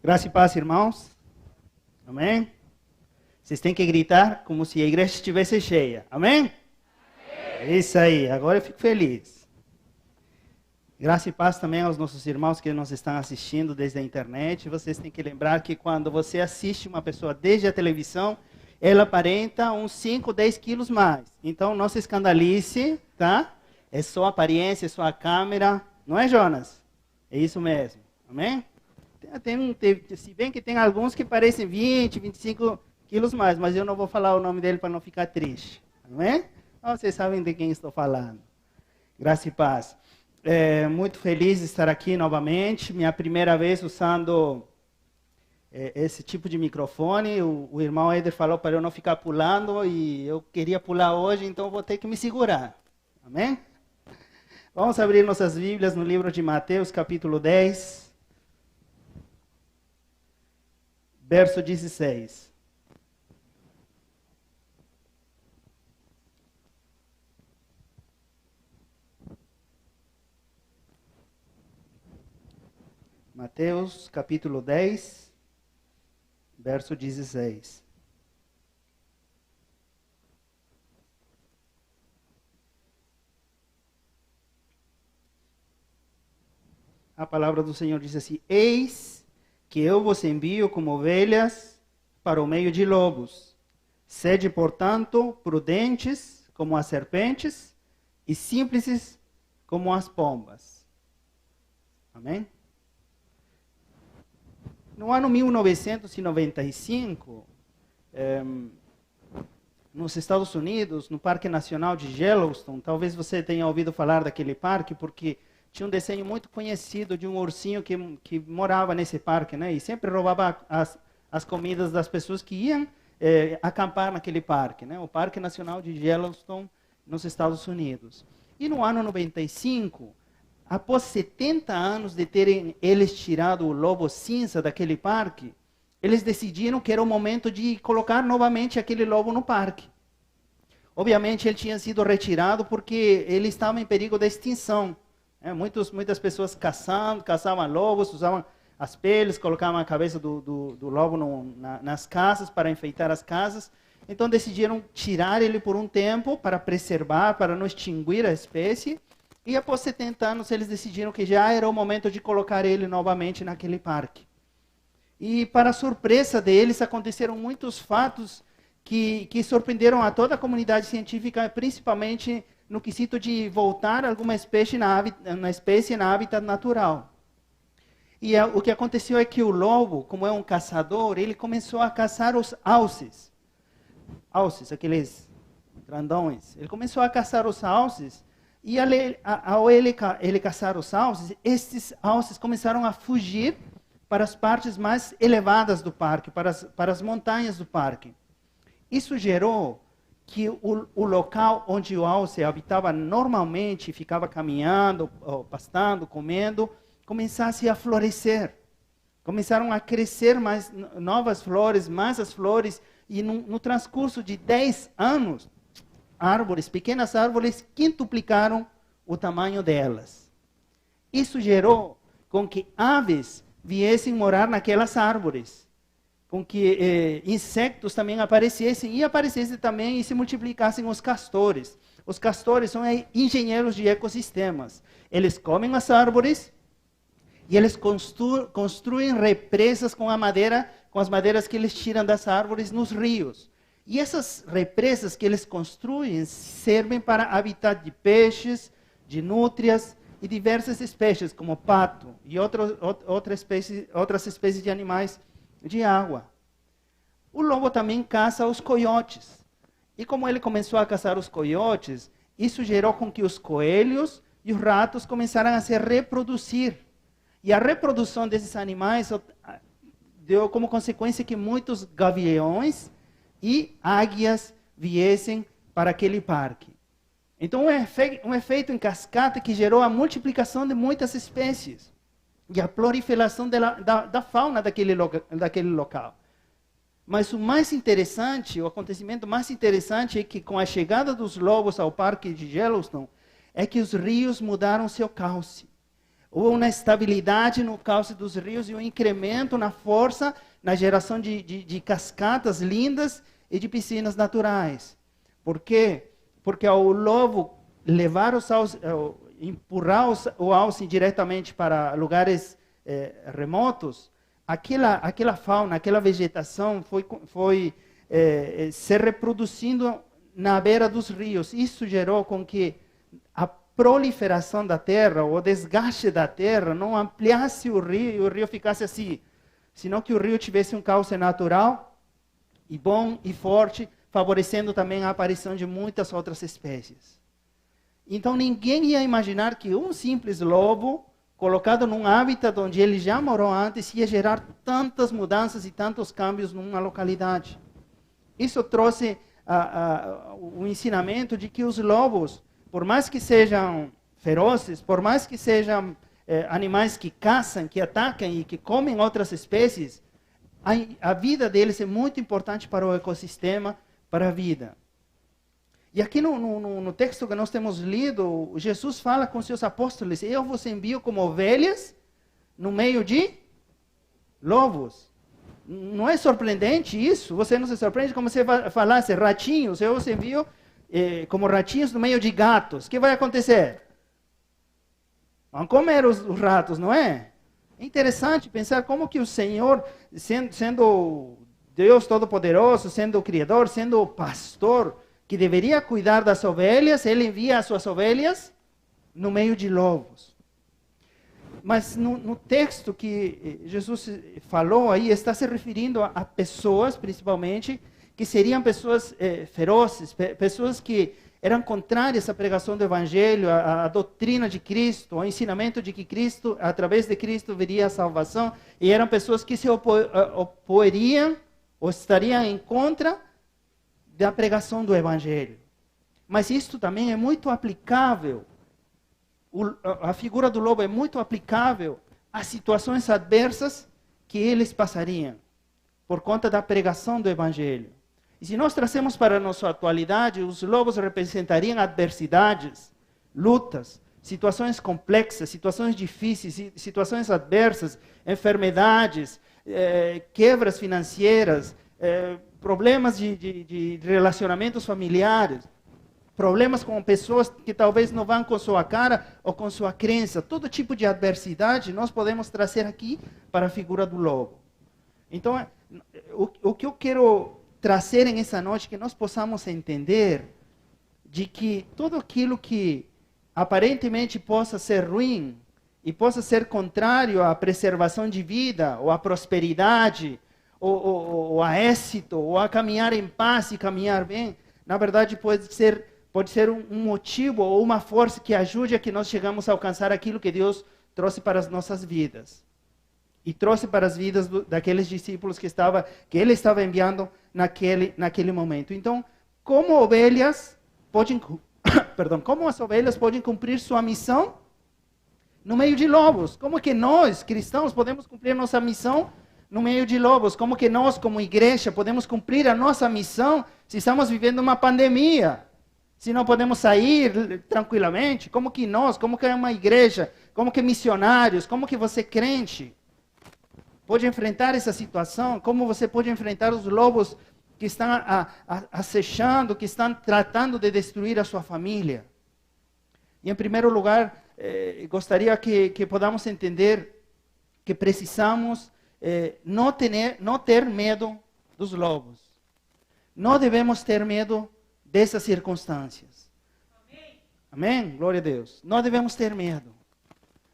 Graça e paz, irmãos. Amém? Vocês têm que gritar como se a igreja estivesse cheia. Amém? É isso aí, agora eu fico feliz. Graça e paz também aos nossos irmãos que nos estão assistindo desde a internet. Vocês têm que lembrar que quando você assiste uma pessoa desde a televisão, ela aparenta uns 5, 10 quilos mais. Então não se escandalize, tá? É só aparência, é só a câmera. Não é, Jonas? É isso mesmo. Amém? Se bem que tem alguns que parecem 20, 25 quilos mais, mas eu não vou falar o nome dele para não ficar triste. Amém? Então, vocês sabem de quem estou falando. Graça e paz. Muito feliz de estar aqui novamente. Minha primeira vez usando esse tipo de microfone. O irmão Eder falou para eu não ficar pulando e eu queria pular hoje, então vou ter que me segurar. Amém? Vamos abrir nossas Bíblias no livro de Mateus, capítulo 10. Verso 16. Mateus, capítulo 10, verso 16. A palavra do Senhor diz assim: Eis que eu vos envio como ovelhas para o meio de lobos. Sede, portanto, prudentes como as serpentes e simples como as pombas. Amém? No ano 1995, nos Estados Unidos, no Parque Nacional de Yellowstone, talvez você tenha ouvido falar daquele parque, porque tinha um desenho muito conhecido de um ursinho que morava nesse parque, né? E sempre roubava as comidas das pessoas que iam acampar naquele parque, né? O Parque Nacional de Yellowstone, nos Estados Unidos. E no ano 95, após 70 anos de terem eles tirado o lobo cinza daquele parque, eles decidiram que era o momento de colocar novamente aquele lobo no parque. Obviamente ele tinha sido retirado porque ele estava em perigo de extinção. Muitas pessoas caçavam lobos, usavam as peles, colocavam a cabeça do lobo nas casas para enfeitar as casas. Então decidiram tirar ele por um tempo para preservar, para não extinguir a espécie. E após 70 anos eles decidiram que já era o momento de colocar ele novamente naquele parque. E para surpresa deles aconteceram muitos fatos que surpreenderam a toda a comunidade científica, principalmente no quesito de voltar alguma espécie na hábitat natural. E o que aconteceu é que o lobo, como é um caçador, ele começou a caçar os alces. Alces, aqueles grandões. Ele começou a caçar os alces, e ao ele caçar os alces, esses alces começaram a fugir para as partes mais elevadas do parque, para as montanhas do parque. Isso gerou que o local onde o alce habitava normalmente, ficava caminhando, pastando, comendo, começasse a florescer. Começaram a crescer mais novas flores, mais as flores, e no transcurso de 10 anos, pequenas árvores, quintuplicaram o tamanho delas. Isso gerou com que aves viessem morar naquelas árvores, com que insetos também aparecessem também e se multiplicassem os castores. Os castores são engenheiros de ecossistemas. Eles comem as árvores e eles construem represas com as madeiras que eles tiram das árvores nos rios. E essas represas que eles construem servem para habitat de peixes, de nútrias e diversas espécies, como pato e outras espécies de animais de água. O lobo também caça os coiotes. E como ele começou a caçar os coiotes, isso gerou com que os coelhos e os ratos começaram a se reproduzir. E a reprodução desses animais deu como consequência que muitos gaviões e águias viessem para aquele parque. Então, um efeito em cascata que gerou a multiplicação de muitas espécies e a proliferação da fauna daquele local. Mas o acontecimento mais interessante é que com a chegada dos lobos ao parque de Yellowstone, é que os rios mudaram seu cauce. Houve uma estabilidade no cauce dos rios e um incremento na força, na geração de cascatas lindas e de piscinas naturais. Por quê? Porque ao lobo levar empurrar o alce diretamente para lugares remotos, aquela fauna, aquela vegetação foi se reproduzindo na beira dos rios. Isso gerou com que a proliferação da terra, o desgaste da terra, não ampliasse o rio e o rio ficasse assim, senão que o rio tivesse um cauce natural e bom e forte, favorecendo também a aparição de muitas outras espécies. Então ninguém ia imaginar que um simples lobo, colocado num hábitat onde ele já morou antes, ia gerar tantas mudanças e tantos cambios numa localidade. Isso trouxe o ensinamento de que os lobos, por mais que sejam ferozes, por mais que sejam animais que caçam, que atacam e que comem outras espécies, a vida deles é muito importante para o ecossistema, para a vida. E aqui no texto que nós temos lido, Jesus fala com seus apóstolos: eu vos envio como ovelhas no meio de lobos. Não é surpreendente isso? Você não se surpreende como você falasse ratinhos? Eu vos envio como ratinhos no meio de gatos. O que vai acontecer? Vão comer os ratos, não é? É interessante pensar como que o Senhor, sendo Deus Todo-Poderoso, sendo o Criador, sendo o pastor, que deveria cuidar das ovelhas, Ele envia as suas ovelhas no meio de lobos. Mas no texto que Jesus falou aí, está se referindo a pessoas, principalmente, que seriam pessoas ferozes, pessoas que eram contrárias à pregação do Evangelho, à doutrina de Cristo, ao ensinamento de que Cristo, através de Cristo, viria a salvação, e eram pessoas que se oporiam ou estariam em contra da pregação do Evangelho. Mas isto também é muito aplicável, a figura do lobo é muito aplicável às situações adversas que eles passariam, por conta da pregação do Evangelho. E se nós trazemos para a nossa atualidade, os lobos representariam adversidades, lutas, situações complexas, situações difíceis, situações adversas, enfermidades, quebras financeiras, problemas de relacionamentos familiares, problemas com pessoas que talvez não vão com sua cara ou com sua crença. Todo tipo de adversidade nós podemos trazer aqui para a figura do lobo. Então, o que eu quero trazer em essa noite é que nós possamos entender de que tudo aquilo que aparentemente possa ser ruim e possa ser contrário à preservação de vida, ou à prosperidade, ou a êxito, ou a caminhar em paz e caminhar bem, na verdade pode ser um motivo ou uma força que ajude a que nós chegamos a alcançar aquilo que Deus trouxe para as nossas vidas. E trouxe para as vidas daqueles discípulos que Ele estava enviando naquele momento. Então, como as ovelhas podem cumprir sua missão no meio de lobos? Como que nós, cristãos, podemos cumprir nossa missão no meio de lobos? Como que nós, como igreja, podemos cumprir a nossa missão se estamos vivendo uma pandemia? Se não podemos sair tranquilamente? Como que é uma igreja, como que missionários, como que você crente pode enfrentar essa situação? Como você pode enfrentar os lobos que estão acechando, que estão tratando de destruir a sua família? E em primeiro lugar, gostaria que podamos entender que precisamos não ter medo dos lobos. Não devemos ter medo dessas circunstâncias. Amém? Amém? Glória a Deus. Não devemos ter medo.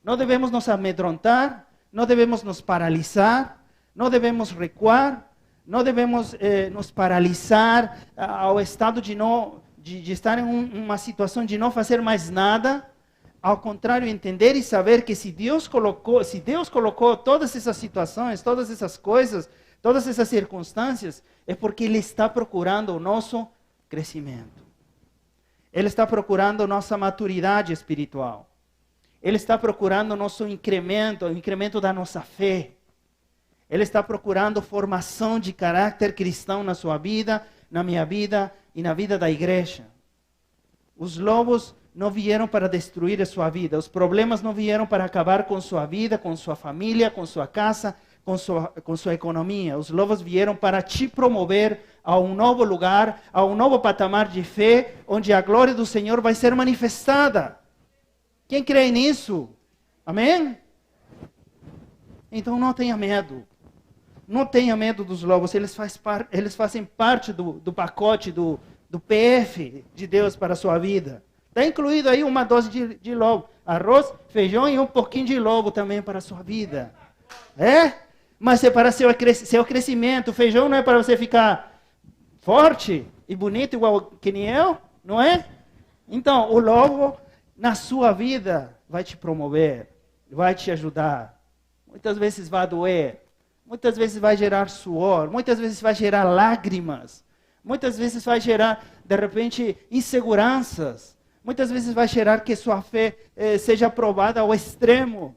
Não devemos nos amedrontar, não devemos nos paralisar, não devemos recuar, não devemos nos paralisar ao estado de estar em uma situação de não fazer mais nada. Ao contrário, entender e saber que se Deus colocou todas essas situações, todas essas coisas, todas essas circunstâncias, é porque Ele está procurando o nosso crescimento. Ele está procurando nossa maturidade espiritual. Ele está procurando o nosso incremento, o incremento da nossa fé. Ele está procurando formação de caráter cristão na sua vida, na minha vida e na vida da igreja. Os lobos não vieram para destruir a sua vida. Os problemas não vieram para acabar com sua vida, com sua família, com sua casa, com sua economia. Os lobos vieram para te promover a um novo lugar, a um novo patamar de fé, onde a glória do Senhor vai ser manifestada. Quem crê nisso? Amém? Então não tenha medo. Não tenha medo dos lobos. Eles fazem parte do pacote, do PF de Deus para a sua vida. Está incluído aí uma dose de lobo. Arroz, feijão e um pouquinho de lobo também para a sua vida. Mas é para seu crescimento. O feijão não é para você ficar forte e bonito igual que nem eu, não é? Então, o lobo na sua vida vai te promover, vai te ajudar. Muitas vezes vai doer, muitas vezes vai gerar suor, muitas vezes vai gerar lágrimas, muitas vezes vai gerar, de repente, inseguranças, muitas vezes vai gerar que sua fé seja provada ao extremo.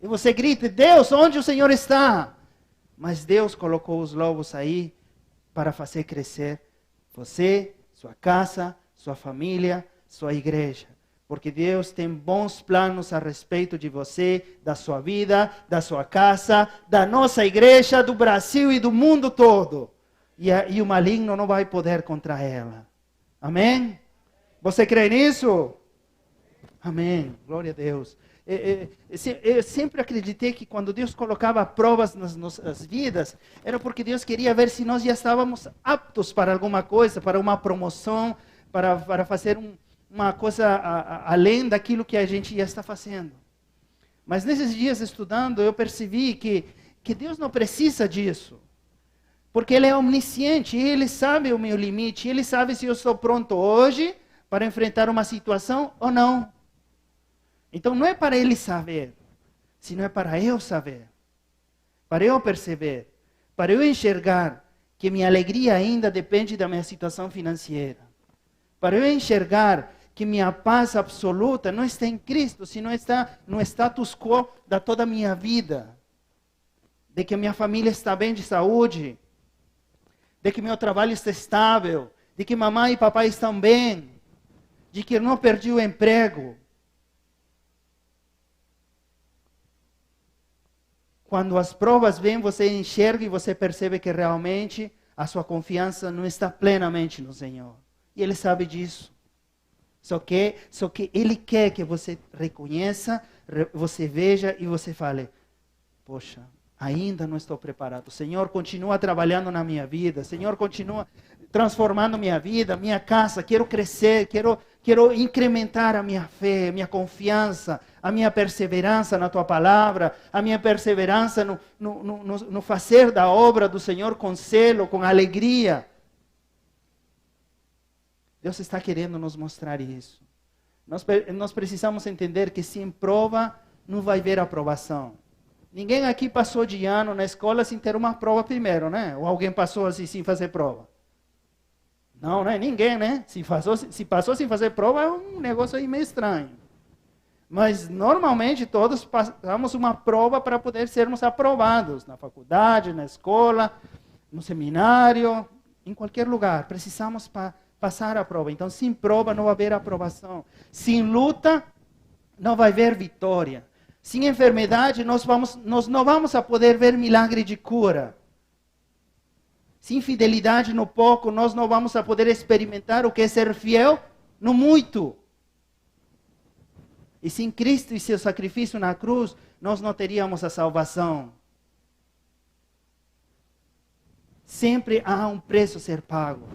E você grita: Deus, onde o Senhor está? Mas Deus colocou os lobos aí para fazer crescer você, sua casa, sua família, sua igreja. Porque Deus tem bons planos a respeito de você, da sua vida, da sua casa, da nossa igreja, do Brasil e do mundo todo. E o maligno não vai poder contra ela. Amém? Você crê nisso? Amém. Glória a Deus. Eu sempre acreditei que quando Deus colocava provas nas nossas vidas, era porque Deus queria ver se nós já estávamos aptos para alguma coisa, para uma promoção, para fazer uma coisa além daquilo que a gente já está fazendo. Mas nesses dias estudando, eu percebi que Deus não precisa disso. Porque Ele é omnisciente, Ele sabe o meu limite, Ele sabe se eu estou pronto hoje para enfrentar uma situação ou não. Então não é para Ele saber, senão é para eu saber, para eu perceber, para eu enxergar que minha alegria ainda depende da minha situação financeira, para eu enxergar que minha paz absoluta não está em Cristo, senão está no status quo da toda a minha vida, de que minha família está bem de saúde, de que meu trabalho está estável, de que mamãe e papai estão bem, de que eu não perdi o emprego. Quando as provas vêm, você enxerga e você percebe que realmente a sua confiança não está plenamente no Senhor. E Ele sabe disso. Só que Ele quer que você reconheça, você veja e você fale: poxa, ainda não estou preparado. O Senhor continua trabalhando na minha vida. O Senhor continua transformando minha vida, minha casa. Quero crescer, quero incrementar a minha fé, minha confiança, a minha perseverança na Tua palavra, a minha perseverança no fazer da obra do Senhor com zelo, com alegria. Deus está querendo nos mostrar isso. Nós precisamos entender que sem prova não vai haver aprovação. Ninguém aqui passou de ano na escola sem ter uma prova primeiro, né? Ou alguém passou assim sem fazer prova? Não, né? Ninguém, né? Se passou sem fazer prova é um negócio aí meio estranho. Mas normalmente todos passamos uma prova para poder sermos aprovados. Na faculdade, na escola, no seminário, em qualquer lugar. Precisamos passar a prova. Então, sem prova não vai haver aprovação. Sem luta não vai haver vitória. Sem enfermidade nós não vamos a poder ver milagre de cura. Sem fidelidade no pouco, nós não vamos a poder experimentar o que é ser fiel no muito. E sem Cristo e seu sacrifício na cruz, nós não teríamos a salvação. Sempre há um preço a ser pago.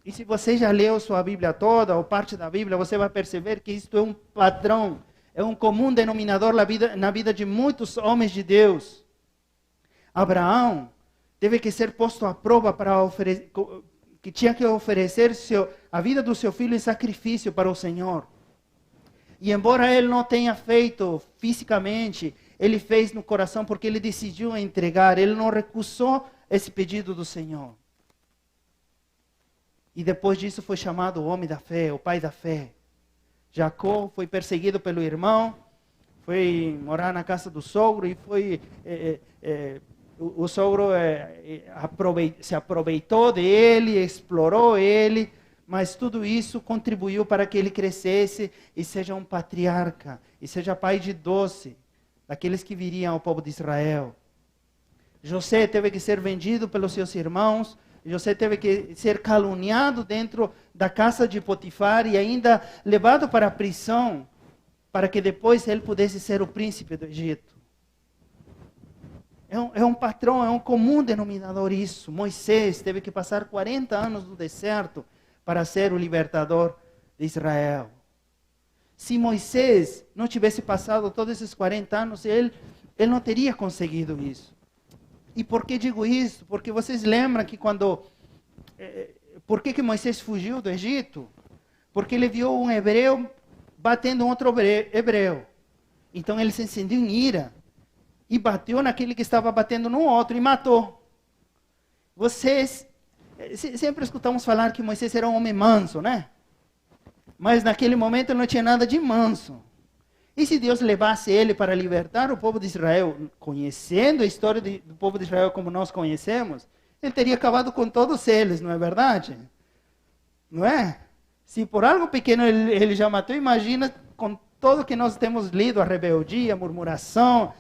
E se você já leu sua Bíblia toda, ou parte da Bíblia, você vai perceber que isto é um padrão, é um comum denominador na vida de muitos homens de Deus. Abraão teve que ser posto à prova que tinha que oferecer a vida do seu filho em sacrifício para o Senhor. E embora ele não tenha feito fisicamente, ele fez no coração porque ele decidiu entregar, ele não recusou esse pedido do Senhor. E depois disso foi chamado o homem da fé, o pai da fé. Jacó foi perseguido pelo irmão, foi morar na casa do sogro e o sogro se aproveitou dele, explorou ele, mas tudo isso contribuiu para que ele crescesse e seja um patriarca, e seja pai de 12, daqueles que viriam ao povo de Israel. José teve que ser vendido pelos seus irmãos, José teve que ser caluniado dentro da casa de Potifar e ainda levado para a prisão, para que depois ele pudesse ser o príncipe do Egito. É um patrão, é um comum denominador isso. Moisés teve que passar 40 anos no deserto para ser o libertador de Israel. Se Moisés não tivesse passado todos esses 40 anos, ele não teria conseguido isso. E por que digo isso? Porque vocês lembram que por que Moisés fugiu do Egito? Porque ele viu um hebreu batendo outro hebreu. Então ele se sentiu em ira e bateu naquele que estava batendo no outro e matou. Vocês sempre escutamos falar que Moisés era um homem manso, né? Mas naquele momento ele não tinha nada de manso. E se Deus levasse ele para libertar o povo de Israel, conhecendo a história do povo de Israel como nós conhecemos, ele teria acabado com todos eles, não é verdade? Não é? Se por algo pequeno ele já matou, imagina com tudo que nós temos lido, a rebeldia, a murmuração,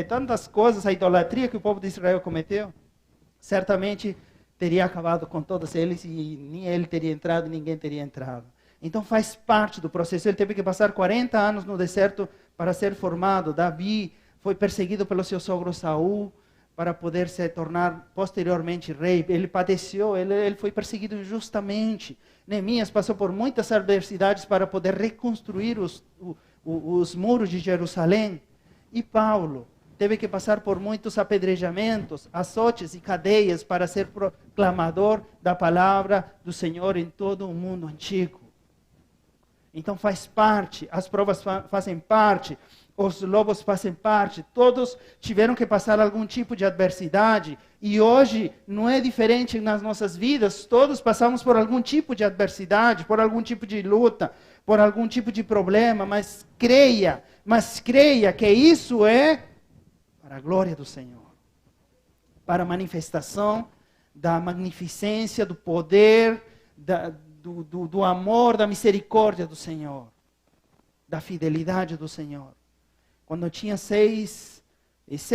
tantas coisas, a idolatria que o povo de Israel cometeu. Certamente teria acabado com todos eles e nem ele teria entrado, ninguém teria entrado. Então faz parte do processo. Ele teve que passar 40 anos no deserto para ser formado. Davi foi perseguido pelo seu sogro Saul para poder se tornar posteriormente rei. Ele padeceu, ele foi perseguido injustamente. Neemias passou por muitas adversidades para poder reconstruir os muros de Jerusalém. E Paulo teve que passar por muitos apedrejamentos, açoites e cadeias para ser proclamador da palavra do Senhor em todo o mundo antigo. Então faz parte, as provas fazem parte, os lobos fazem parte, todos tiveram que passar algum tipo de adversidade e hoje não é diferente nas nossas vidas, todos passamos por algum tipo de adversidade, por algum tipo de luta, por algum tipo de problema, mas creia que isso é para a glória do Senhor, para a manifestação da magnificência, do poder, do amor, da misericórdia do Senhor, da fidelidade do Senhor. Quando eu tinha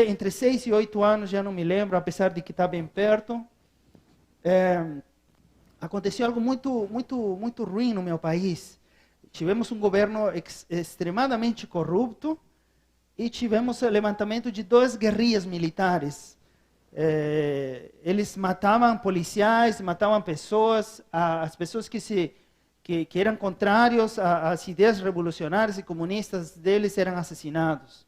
entre 6 e 8 anos, já não me lembro, apesar de que está bem perto, aconteceu algo muito ruim no meu país. Tivemos um governo extremamente corrupto e tivemos o levantamento de 2 guerrilhas militares. Eles matavam policiais, matavam pessoas, as pessoas que eram contrários às ideias revolucionárias e comunistas deles eram assassinados.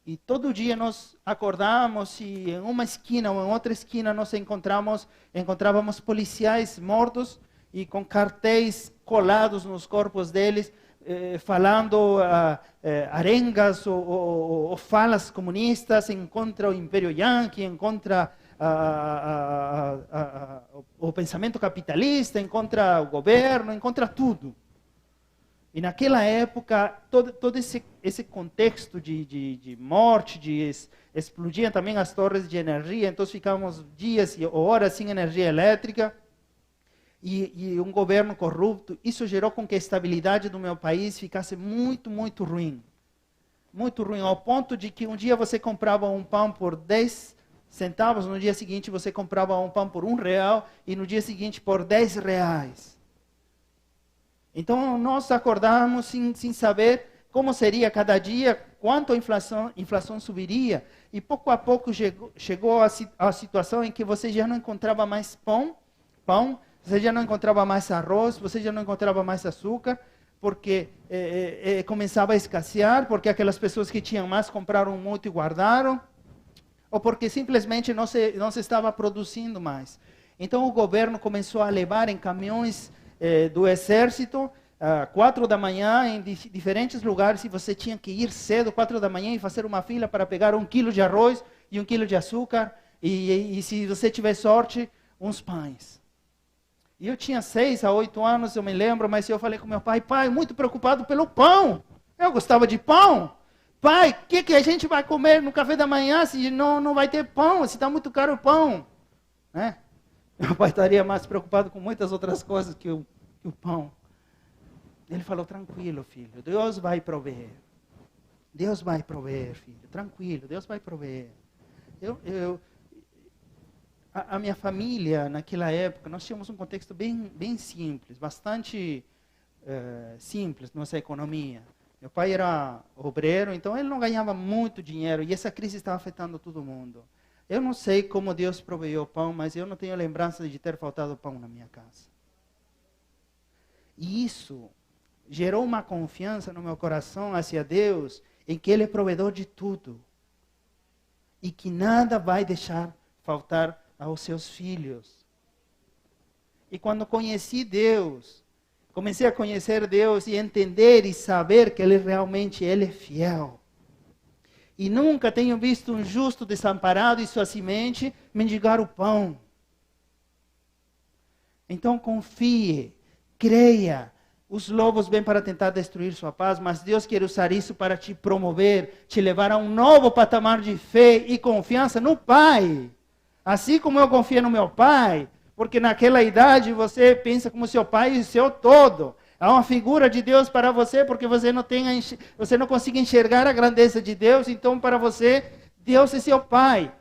E todo dia nós acordávamos e em uma esquina ou em outra esquina nós encontrávamos policiais mortos e com cartéis colados nos corpos deles, falando arengas ou falas comunistas em contra o Império Yankee, em contra o pensamento capitalista, em contra o governo, em contra tudo. E naquela época, todo esse contexto de morte, explodiam também as torres de energia, então ficávamos dias e horas sem energia elétrica. E um governo corrupto, isso gerou com que a estabilidade do meu país ficasse muito ruim. Muito ruim, ao ponto de que um dia você comprava um pão por 10 centavos, no dia seguinte você comprava um pão por R$1 e no dia seguinte por R$10. Então nós acordávamos sem saber como seria cada dia, quanto a inflação subiria. E pouco a pouco chegou a situação em que você já não encontrava mais pão, você já não encontrava mais arroz, você já não encontrava mais açúcar, porque começava a escassear, porque aquelas pessoas que tinham mais compraram muito e guardaram, ou porque simplesmente não se estava produzindo mais. Então o governo começou a levar em caminhões do exército, 4 da manhã, em diferentes lugares, e você tinha que ir cedo, 4 da manhã, e fazer uma fila para pegar 1 quilo de arroz e 1 quilo de açúcar, e se você tiver sorte, uns pães. E eu tinha 6 a 8 anos, eu me lembro, mas eu falei com meu pai, muito preocupado pelo pão. Eu gostava de pão. Pai, o que a gente vai comer no café da manhã se não vai ter pão, se está muito caro o pão? Meu pai estaria mais preocupado com muitas outras coisas que o pão. Ele falou, tranquilo, filho, Deus vai prover. Deus vai prover, filho, tranquilo, Deus vai prover. A minha família, naquela época, nós tínhamos um contexto bem simples, bastante simples, nossa economia. Meu pai era obreiro, então ele não ganhava muito dinheiro, e essa crise estava afetando todo mundo. Eu não sei como Deus proveu o pão, mas eu não tenho lembrança de ter faltado pão na minha casa. E isso gerou uma confiança no meu coração hacia Deus, em que Ele é provedor de tudo. E que nada vai deixar faltar aos seus filhos. E quando conheci Deus, comecei a conhecer Deus e entender e saber que Ele é fiel. E nunca tenho visto um justo desamparado e sua semente mendigar o pão. Então confie, creia. Os lobos vêm para tentar destruir sua paz, mas Deus quer usar isso para te promover, te levar a um novo patamar de fé e confiança no Pai. Assim como eu confio no meu Pai, porque naquela idade você pensa como seu pai e seu todo. Há uma figura de Deus para você, porque você não consegue enxergar a grandeza de Deus, então para você, Deus é seu Pai.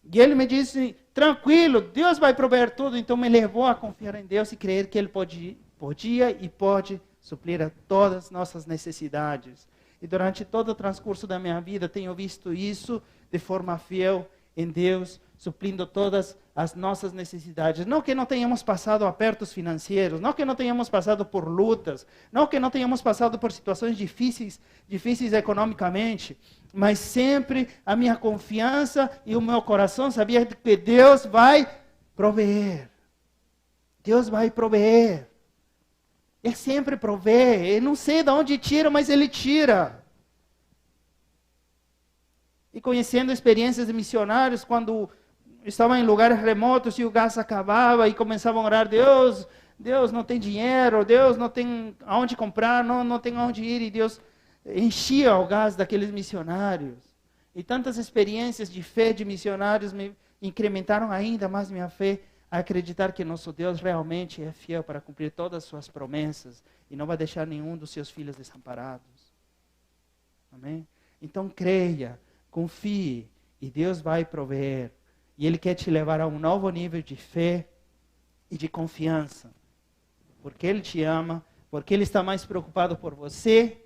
E ele me disse, tranquilo, Deus vai prover tudo, então me levou a confiar em Deus e crer que Ele podia e pode suprir a todas as nossas necessidades. E durante todo o transcurso da minha vida, tenho visto isso de forma fiel em Deus, suprindo todas as nossas necessidades. Não que não tenhamos passado apertos financeiros, não que não tenhamos passado por lutas, não que não tenhamos passado por situações difíceis economicamente, mas sempre a minha confiança e o meu coração sabia que Deus vai prover. Deus vai prover. Ele sempre provê. Eu não sei de onde tira, mas Ele tira. E conhecendo experiências de missionários, quando estavam em lugares remotos e o gás acabava e começavam a orar, Deus não tem dinheiro, Deus não tem aonde comprar, não tem aonde ir, e Deus enchia o gás daqueles missionários. E tantas experiências de fé de missionários me incrementaram ainda mais minha fé a acreditar que nosso Deus realmente é fiel para cumprir todas as suas promessas e não vai deixar nenhum dos seus filhos desamparados. Amém? Então creia, confie e Deus vai prover. E Ele quer te levar a um novo nível de fé e de confiança. Porque Ele te ama, porque Ele está mais preocupado por você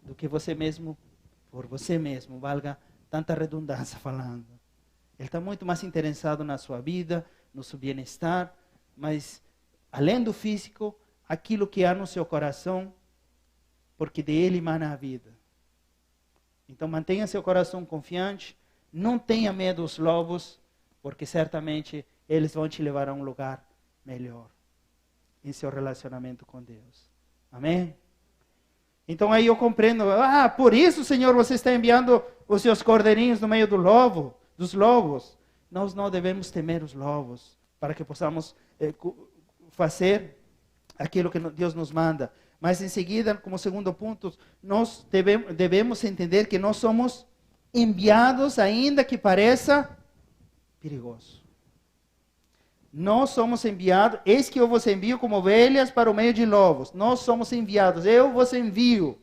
do que você mesmo, por você mesmo, valga tanta redundância falando. Ele está muito mais interessado na sua vida, no seu bem-estar, mas além do físico, aquilo que há no seu coração, porque de Ele emana a vida. Então mantenha seu coração confiante, não tenha medo dos lobos, porque certamente eles vão te levar a um lugar melhor em seu relacionamento com Deus. Amém? Então aí eu compreendo, por isso, Senhor, você está enviando os seus cordeirinhos no meio dos lobos. Nós não devemos temer os lobos, para que possamos fazer aquilo que Deus nos manda. Mas em seguida, como segundo ponto, nós devemos entender que nós somos enviados, ainda que pareça perigoso. Nós somos enviados, eis que eu vos envio como ovelhas para o meio de lobos. Nós somos enviados, eu vos envio.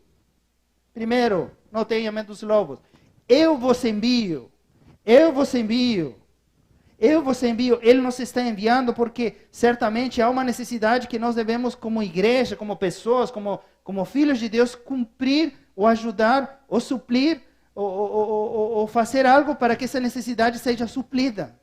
Primeiro, não tenha medo dos lobos. Eu vos envio, eu vos envio. Eu vos envio, Ele nos está enviando porque certamente há uma necessidade que nós devemos como igreja, como pessoas, como filhos de Deus, cumprir ou ajudar ou suprir ou fazer algo para que essa necessidade seja suplida.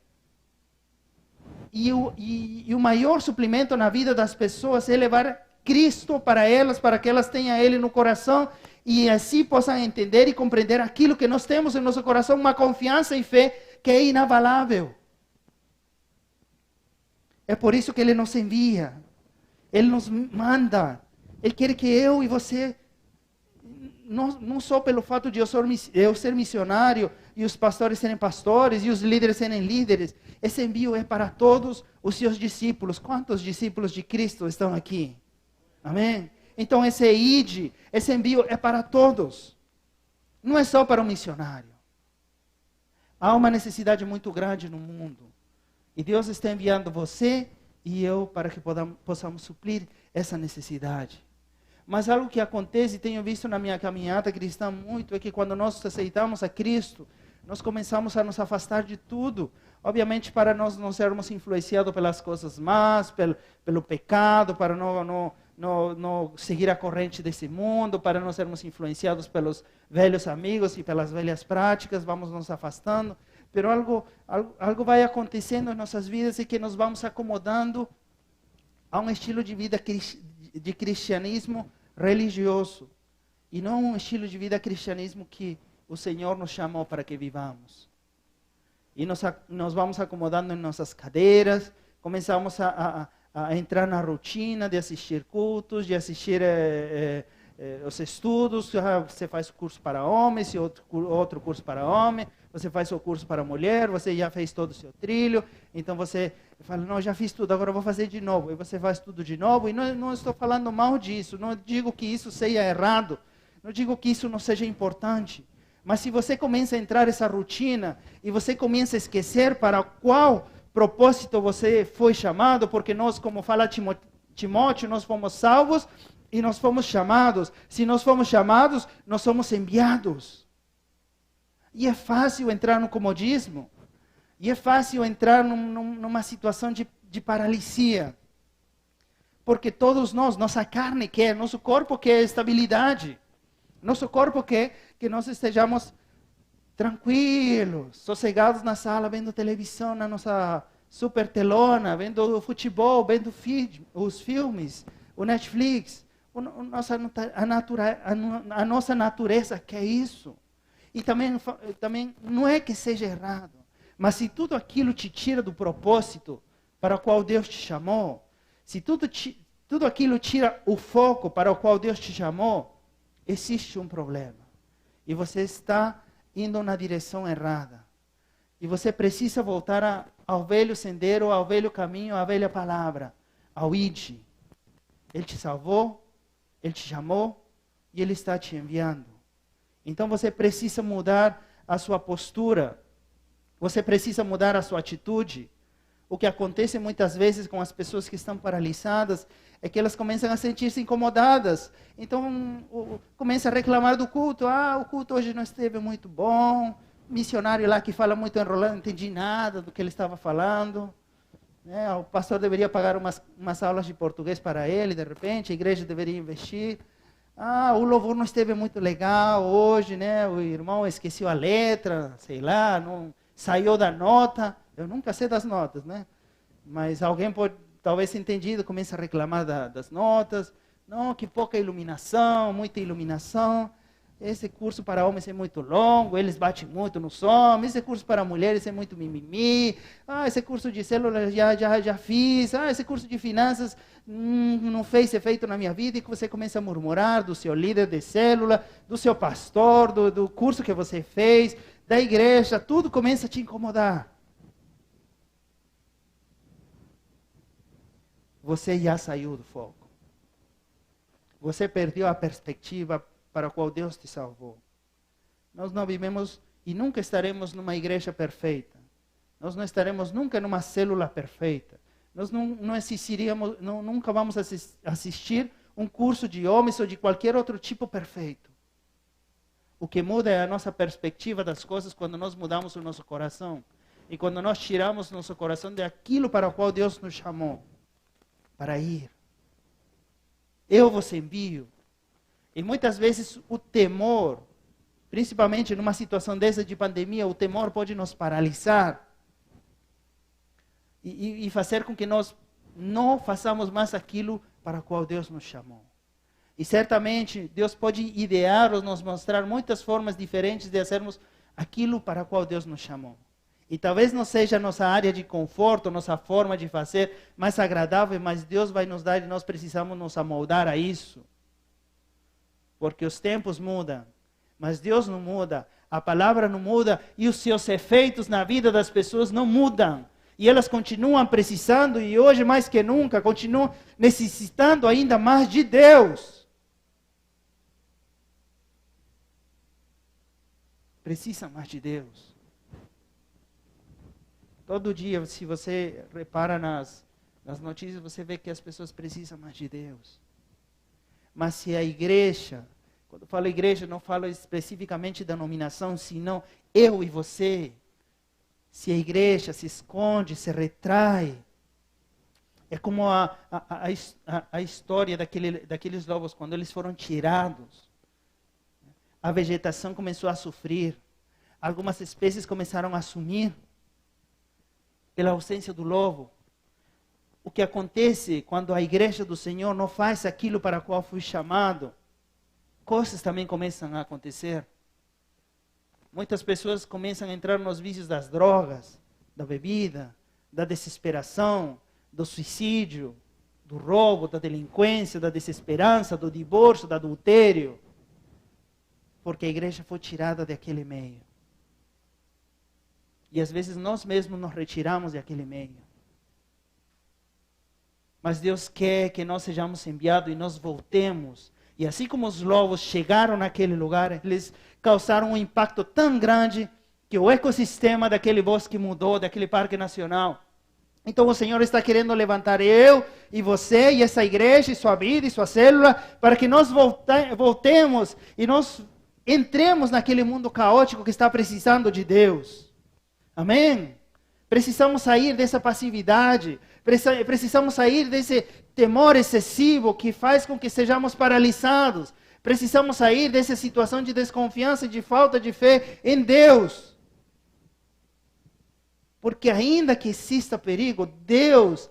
E o maior suplemento na vida das pessoas é levar Cristo para elas, para que elas tenham Ele no coração e assim possam entender e compreender aquilo que nós temos em nosso coração, uma confiança e fé que é inabalável. É por isso que Ele nos envia, Ele nos manda, Ele quer que eu e você, não só pelo fato de eu ser missionário, e os pastores serem pastores, e os líderes serem líderes, esse envio é para todos os seus discípulos. Quantos discípulos de Cristo estão aqui? Amém? Então esse envio é para todos, não é só para o missionário. Há uma necessidade muito grande no mundo. E Deus está enviando você e eu para que possamos suprir essa necessidade. Mas algo que acontece, tenho visto na minha caminhada cristã muito, é que quando nós aceitamos a Cristo, nós começamos a nos afastar de tudo. Obviamente para nós não sermos influenciados pelas coisas más, pelo pecado, para não seguir a corrente desse mundo, para não sermos influenciados pelos velhos amigos e pelas velhas práticas, vamos nos afastando. Pero algo vai acontecendo em nossas vidas e que nos vamos acomodando a um estilo de vida de cristianismo religioso. E não um estilo de vida cristianismo que o Senhor nos chamou para que vivamos. E nós vamos acomodando em nossas cadeiras, começamos a entrar na rotina de assistir cultos, de assistir os estudos. Você faz o curso para homens e outro curso para homem. Você faz o curso para mulher, você já fez todo o seu trilho. Então você fala, não, já fiz tudo, agora vou fazer de novo. E você faz tudo de novo. E não estou falando mal disso, não digo que isso seja errado, não digo que isso não seja importante. Mas se você começa a entrar nessa rotina e você começa a esquecer para qual propósito você foi chamado, porque nós, como fala Timóteo, nós fomos salvos e nós fomos chamados. Se nós fomos chamados, nós somos enviados. E é fácil entrar no comodismo. E é fácil entrar numa situação de paralisia. Porque todos nós, nossa carne quer, nosso corpo quer estabilidade. Nosso corpo quer que nós estejamos tranquilos, sossegados na sala, vendo televisão, na nossa super telona, vendo o futebol, vendo os filmes, o Netflix. A nossa natureza quer isso. E também não é que seja errado, mas se tudo aquilo te tira do propósito para o qual Deus te chamou, se tudo aquilo tira o foco para o qual Deus te chamou, existe um problema. E você está indo na direção errada. E você precisa voltar ao velho sendero, ao velho caminho, à velha palavra, ao ide. Ele te salvou, Ele te chamou e Ele está te enviando. Então você precisa mudar a sua postura. Você precisa mudar a sua atitude. O que acontece muitas vezes com as pessoas que estão paralisadas é que elas começam a sentir-se incomodadas. Então, começam a reclamar do culto. O culto hoje não esteve muito bom. O missionário lá que fala muito enrolado, não entendi nada do que ele estava falando. O pastor deveria pagar umas aulas de português para ele, de repente. A igreja deveria investir. O louvor não esteve muito legal hoje, né? O irmão esqueceu a letra, sei lá, não saiu da nota. Eu nunca sei das notas, né? Mas alguém pode, talvez entendido, começa a reclamar das notas. Não, que pouca iluminação, muita iluminação. Esse curso para homens é muito longo, eles batem muito nos homens. Esse curso para mulheres é muito mimimi. Esse curso de célula já fiz. Esse curso de finanças não fez efeito na minha vida. E que você começa a murmurar do seu líder de célula, do seu pastor, do curso que você fez, da igreja. Tudo começa a te incomodar. Você já saiu do foco. Você perdeu a perspectiva para a qual Deus te salvou. Nós não vivemos e nunca estaremos numa igreja perfeita. Nós não estaremos nunca numa célula perfeita. Nós não assistiríamos, nunca vamos assistir um curso de homens ou de qualquer outro tipo perfeito. O que muda é a nossa perspectiva das coisas quando nós mudamos o nosso coração. E quando nós tiramos nosso coração daquilo para o qual Deus nos chamou. Para ir. Eu vos envio. E muitas vezes o temor, principalmente numa situação dessa de pandemia, o temor pode nos paralisar. E fazer com que nós não façamos mais aquilo para o qual Deus nos chamou. E certamente Deus pode idear ou nos mostrar muitas formas diferentes de fazermos aquilo para o qual Deus nos chamou. E talvez não seja a nossa área de conforto, nossa forma de fazer mais agradável, mas Deus vai nos dar e nós precisamos nos amoldar a isso. Porque os tempos mudam, mas Deus não muda, a palavra não muda e os seus efeitos na vida das pessoas não mudam. E elas continuam precisando e hoje mais que nunca continuam necessitando ainda mais de Deus. Precisam mais de Deus. Todo dia, se você repara nas notícias, você vê que as pessoas precisam mais de Deus. Mas se a igreja, quando eu falo igreja, não falo especificamente da denominação, senão eu e você. Se a igreja se esconde, se retrai, é como a história daqueles lobos, quando eles foram tirados. A vegetação começou a sofrer. Algumas espécies começaram a sumir pela ausência do lobo. O que acontece quando a igreja do Senhor não faz aquilo para o qual foi chamado, coisas também começam a acontecer. Muitas pessoas começam a entrar nos vícios das drogas, da bebida, da desesperação, do suicídio, do roubo, da delinquência, da desesperança, do divórcio, do adultério. Porque a igreja foi tirada daquele meio. E às vezes nós mesmos nos retiramos daquele meio. Mas Deus quer que nós sejamos enviados e nós voltemos. E assim como os lobos chegaram naquele lugar, eles causaram um impacto tão grande que o ecossistema daquele bosque mudou, daquele parque nacional. Então o Senhor está querendo levantar eu e você e essa igreja, e sua vida e sua célula, para que nós voltemos e nós entremos naquele mundo caótico que está precisando de Deus. Amém? Precisamos sair dessa passividade, precisamos sair desse temor excessivo que faz com que sejamos paralisados. Precisamos sair dessa situação de desconfiança e de falta de fé em Deus. Porque ainda que exista perigo, Deus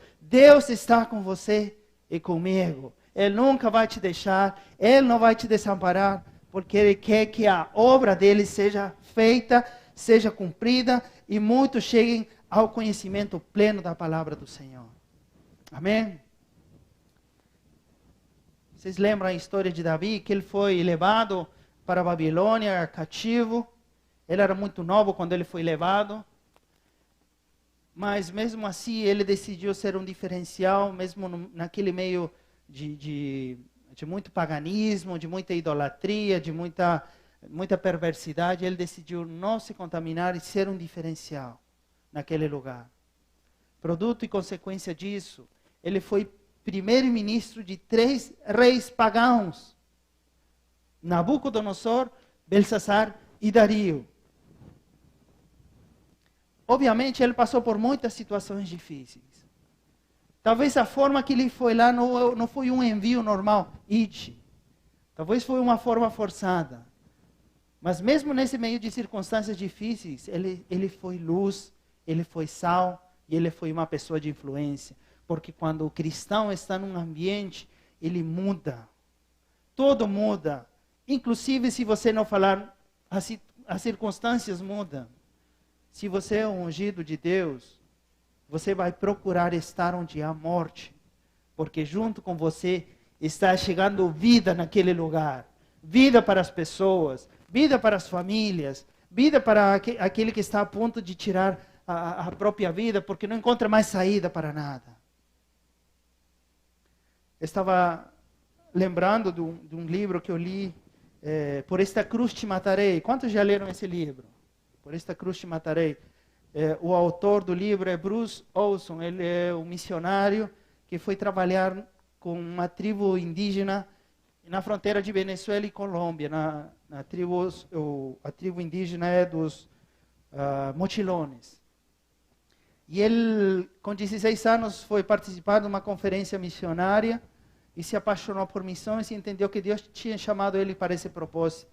está com você e comigo. Ele nunca vai te deixar, Ele não vai te desamparar, porque Ele quer que a obra dele seja feita, seja cumprida e muitos cheguem ao conhecimento pleno da palavra do Senhor. Amém? Vocês lembram a história de Davi, que ele foi levado para a Babilônia, cativo. Ele era muito novo quando ele foi levado. Mas mesmo assim, ele decidiu ser um diferencial, mesmo naquele meio de muito paganismo, de muita idolatria, de muita perversidade. Ele decidiu não se contaminar e ser um diferencial naquele lugar. Produto e consequência disso, ele foi primeiro-ministro de 3 reis pagãos: Nabucodonosor, Belsazar e Dario. Obviamente, ele passou por muitas situações difíceis. Talvez a forma que ele foi lá não foi um envio normal, ide. Talvez foi uma forma forçada. Mas mesmo nesse meio de circunstâncias difíceis, ele foi luz, ele foi sal e ele foi uma pessoa de influência. Porque quando o cristão está num ambiente, ele muda. Tudo muda. Inclusive, se você não falar, as circunstâncias mudam. Se você é um ungido de Deus, você vai procurar estar onde há morte. Porque junto com você está chegando vida naquele lugar. Vida para as pessoas, vida para as famílias, vida para aquele que está a ponto de tirar a própria vida, porque não encontra mais saída para nada. Estava lembrando de um livro que eu li, Por esta cruz te matarei. Quantos já leram esse livro? Por esta cruz te matarei. O autor do livro é Bruce Olson. Ele é um missionário que foi trabalhar com uma tribo indígena na fronteira de Venezuela e Colômbia. A tribo indígena é dos mochilones. E ele, com 16 anos, foi participar de uma conferência missionária e se apaixonou por missões e entendeu que Deus tinha chamado ele para esse propósito.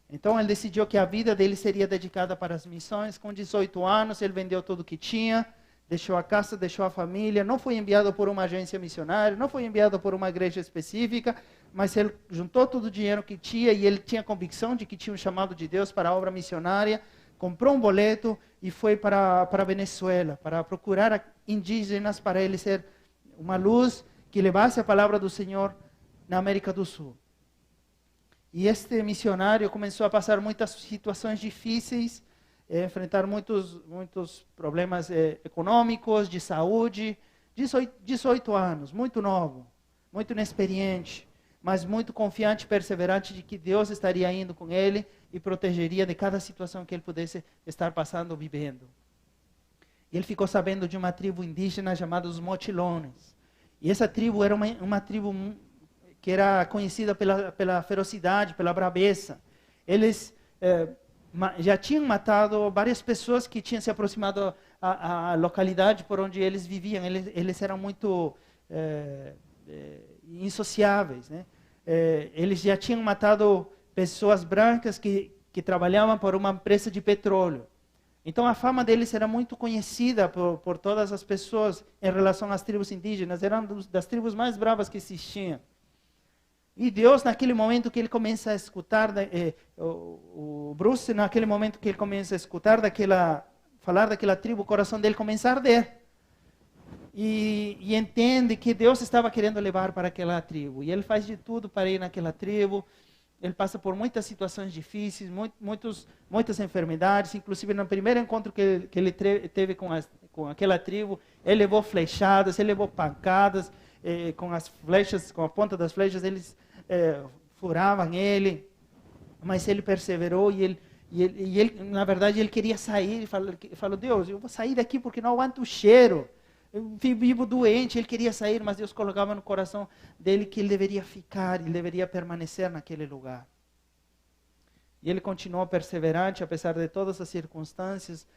Então ele decidiu que a vida dele seria dedicada para as missões. Com 18 anos, ele vendeu tudo o que tinha, deixou a casa, deixou a família, não foi enviado por uma agência missionária, não foi enviado por uma igreja específica, mas ele juntou todo o dinheiro que tinha e ele tinha convicção de que tinha um chamado de Deus para a obra missionária. Comprou um boleto e foi para a Venezuela, para procurar indígenas, para ele ser uma luz que levasse a palavra do Senhor na América do Sul. E este missionário começou a passar muitas situações difíceis, enfrentar muitos problemas econômicos, de saúde. 18 anos, muito novo, muito inexperiente, mas muito confiante e perseverante de que Deus estaria indo com ele e protegeria de cada situação que ele pudesse estar passando ou vivendo. E ele ficou sabendo de uma tribo indígena chamada os Mochilones. E essa tribo era uma tribo que era conhecida pela ferocidade, pela braveza. Eles já tinham matado várias pessoas que tinham se aproximado à localidade por onde eles viviam. Eles eram muito insociáveis, né? Eles já tinham matado pessoas brancas que trabalhavam por uma empresa de petróleo. Então a fama deles era muito conhecida por todas as pessoas em relação às tribos indígenas. Eram das tribos mais bravas que existiam. E Deus, naquele momento que ele começa a escutar, o Bruce, naquele momento que ele começa a escutar falar daquela tribo, o coração dele começa a arder. E entende que Deus estava querendo levar para aquela tribo. E ele faz de tudo para ir naquela tribo. Ele passa por muitas situações difíceis, muitas enfermidades. Inclusive, no primeiro encontro que ele teve com aquela tribo, ele levou flechadas, ele levou pancadas. Com as flechas, com a ponta das flechas, eles furavam ele. Mas ele perseverou e ele, na verdade, ele queria sair. Ele falou, Deus, eu vou sair daqui porque não aguento o cheiro. Eu vivo doente. Ele queria sair, mas Deus colocava no coração dele que ele deveria ficar, ele deveria permanecer naquele lugar. E ele continuou perseverante, apesar de todas as circunstâncias,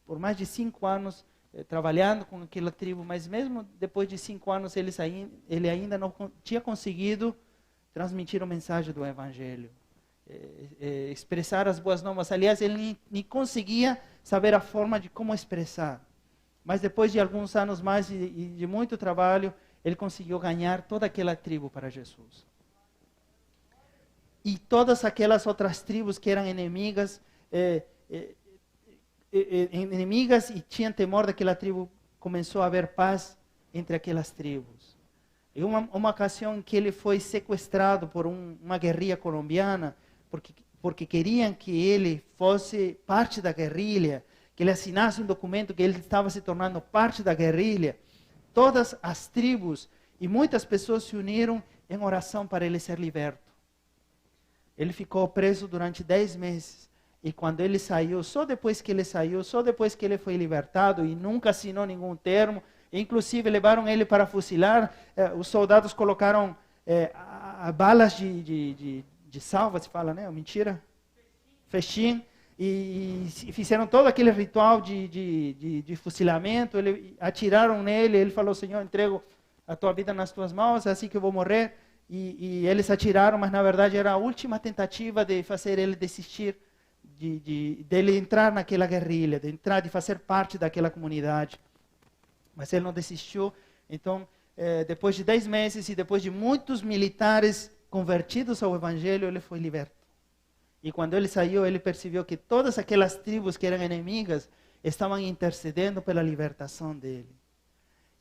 por mais de 5 anos, trabalhando com aquela tribo, mas mesmo depois de 5 anos, ele ainda não tinha conseguido transmitir a mensagem do Evangelho, expressar as boas novas. Aliás, ele nem conseguia saber a forma de como expressar. Mas depois de alguns anos mais e de muito trabalho, ele conseguiu ganhar toda aquela tribo para Jesus. E todas aquelas outras tribos que eram inimigas e tinham temor daquela tribo, começou a haver paz entre aquelas tribos. Em uma ocasião que ele foi sequestrado por uma guerrilha colombiana, porque queriam que ele fosse parte da guerrilha, que ele assinasse um documento que ele estava se tornando parte da guerrilha. Todas as tribos e muitas pessoas se uniram em oração para ele ser liberto. Ele ficou preso durante 10 meses. E quando ele saiu, só depois que ele foi libertado e nunca assinou nenhum termo, inclusive levaram ele para fuzilar, os soldados colocaram balas de salva, se fala, né? Mentira? Festim. E fizeram todo aquele ritual de fuzilamento. Atiraram nele, ele falou, Senhor, entrego a tua vida nas tuas mãos, é assim que eu vou morrer. E eles atiraram, mas na verdade era a última tentativa de fazer ele desistir, dele entrar naquela guerrilha, de fazer parte daquela comunidade. Mas ele não desistiu. Então, depois de 10 meses e depois de muitos militares convertidos ao Evangelho, ele foi liberto. E quando ele saiu, ele percebeu que todas aquelas tribos que eram inimigas estavam intercedendo pela libertação dele.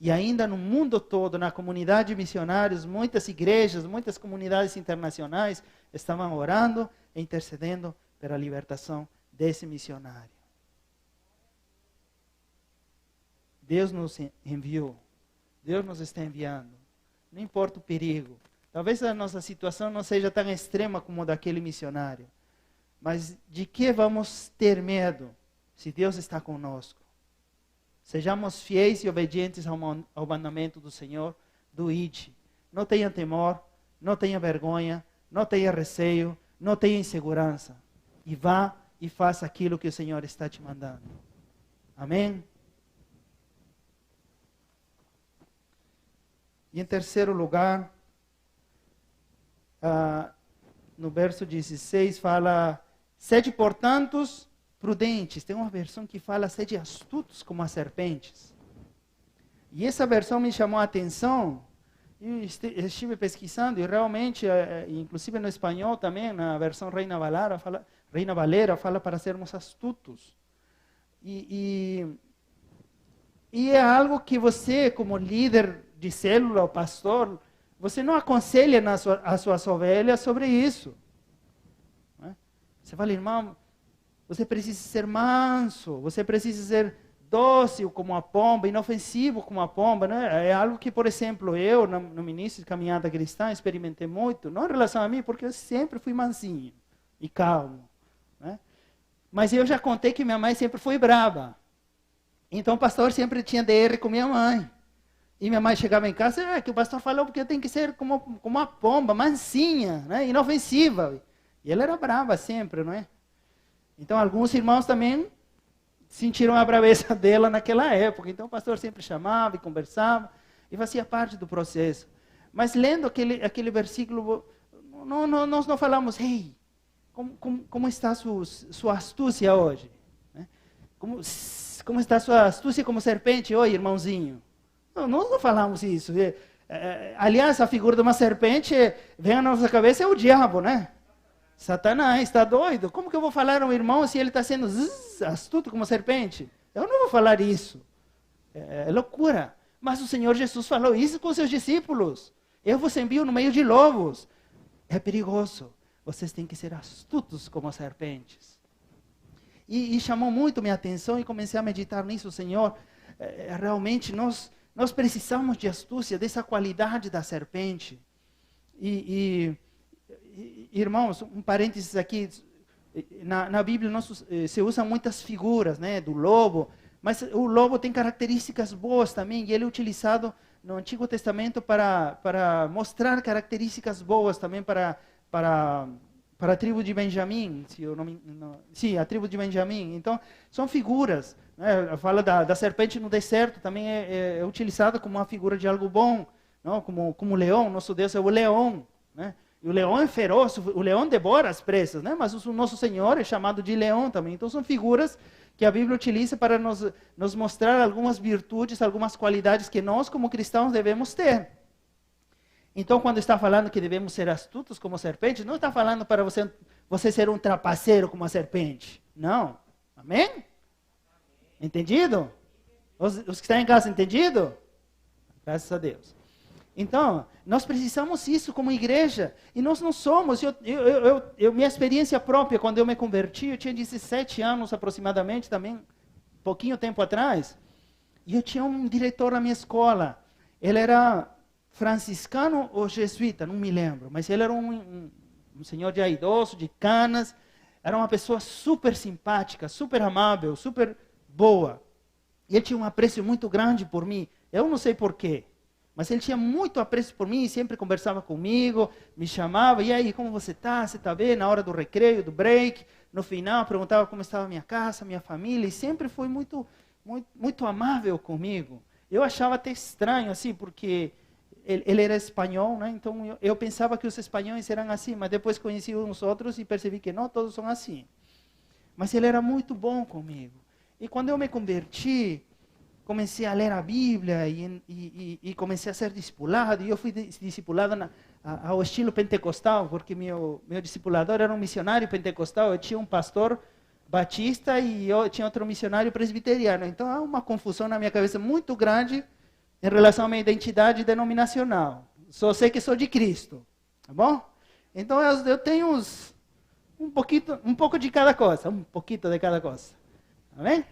E ainda no mundo todo, na comunidade de missionários, muitas igrejas, muitas comunidades internacionais estavam orando e intercedendo pela libertação desse missionário. Deus nos enviou. Deus nos está enviando. Não importa o perigo. Talvez a nossa situação não seja tão extrema como a daquele missionário. Mas de que vamos ter medo se Deus está conosco? Sejamos fiéis e obedientes ao mandamento do Senhor, do ide. Não tenha temor, não tenha vergonha, não tenha receio, não tenha insegurança. E vá e faça aquilo que o Senhor está te mandando. Amém? E em terceiro lugar, no verso 16 fala... Sede, portanto, prudentes. Tem uma versão que fala, sede astutos como as serpentes. E essa versão me chamou a atenção. Eu estive pesquisando e realmente, inclusive no espanhol também, na versão Reina Valera, fala para sermos astutos. E é algo que você, como líder de célula ou pastor, você não aconselha as suas ovelhas sobre isso. Você fala, irmão, você precisa ser manso, você precisa ser dócil como a pomba, inofensivo como a pomba, né? É algo que, por exemplo, eu, no início de caminhada cristã, experimentei muito, não em relação a mim, porque eu sempre fui mansinho e calmo, né? Mas eu já contei que minha mãe sempre foi brava. Então o pastor sempre tinha DR com minha mãe. E minha mãe chegava em casa, que o pastor falou porque eu tenho que ser como uma pomba, mansinha, né? Inofensiva. E ela era brava sempre, não é? Então alguns irmãos também sentiram a braveza dela naquela época. Então o pastor sempre chamava e conversava e fazia parte do processo. Mas lendo aquele versículo, nós não falamos, ei, como está sua astúcia hoje? Né? Como está sua astúcia como serpente hoje, irmãozinho? Não, nós não falamos isso. Aliás, a figura de uma serpente vem à nossa cabeça é o diabo, né? Satanás, está doido? Como que eu vou falar a um irmão se ele está sendo astuto como serpente? Eu não vou falar isso. É loucura. Mas o Senhor Jesus falou isso com seus discípulos. Eu vos envio no meio de lobos. É perigoso. Vocês têm que ser astutos como serpentes. E chamou muito minha atenção e comecei a meditar nisso, Senhor. Realmente nós precisamos de astúcia, dessa qualidade da serpente. Irmãos, um parênteses aqui, na Bíblia se usam muitas figuras, né, do lobo, mas o lobo tem características boas também, e ele é utilizado no Antigo Testamento para mostrar características boas também para a tribo de Benjamim, sim, a tribo de Benjamim. Então, são figuras, né? Fala da serpente no deserto, também é utilizada como uma figura de algo bom, não? Como o leão, nosso Deus é o leão, né? E o leão é feroz, o leão devora as presas, né? Mas o nosso Senhor é chamado de leão também. Então são figuras que a Bíblia utiliza para nos mostrar algumas virtudes, algumas qualidades que nós como cristãos devemos ter. Então quando está falando que devemos ser astutos como serpente, não está falando para você ser um trapaceiro como a serpente. Não. Amém? Entendido? Os que estão em casa, entendido? Graças a Deus. Então, nós precisamos isso como igreja, e nós não somos. Minha experiência própria, quando eu me converti, eu tinha 17 anos aproximadamente, também, pouquinho tempo atrás, e eu tinha um diretor na minha escola. Ele era franciscano ou jesuíta, não me lembro, mas ele era um senhor já idoso, de canas, era uma pessoa super simpática, super amável, super boa. E ele tinha um apreço muito grande por mim, eu não sei porquê. Mas ele tinha muito apreço por mim, sempre conversava comigo, me chamava, e aí, como você está? Você está bem? Na hora do recreio, do break, no final, perguntava como estava a minha casa, minha família, e sempre foi muito, muito, muito amável comigo. Eu achava até estranho, assim, porque ele era espanhol, né? Então eu pensava que os espanhóis eram assim, mas depois conheci uns outros e percebi que não todos são assim. Mas ele era muito bom comigo. E quando eu me converti, comecei a ler a Bíblia e comecei a ser discipulado. E eu fui discipulado ao estilo pentecostal, porque meu discipulador era um missionário pentecostal. Eu tinha um pastor batista e eu tinha outro missionário presbiteriano. Então há uma confusão na minha cabeça muito grande em relação à minha identidade denominacional. Só sei que sou de Cristo, tá bom? Então eu tenho um pouco de cada coisa, um pouquinho de cada coisa. Amém?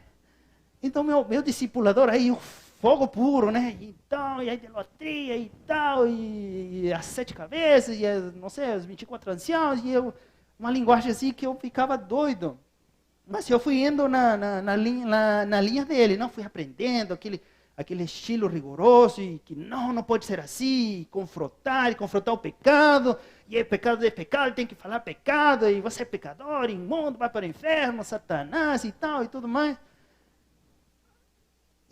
Então, meu discipulador, aí o fogo puro, né? Então, e a idolatria e tal, e as 7 cabeças, e não sei, os 24 anciãos, e uma linguagem assim que eu ficava doido. Mas eu fui indo na linha dele, não fui aprendendo aquele estilo rigoroso, e que não pode ser assim, e confrontar o pecado, e é pecado, tem que falar pecado, e você é pecador, imundo, vai para o inferno, Satanás e tal, e tudo mais.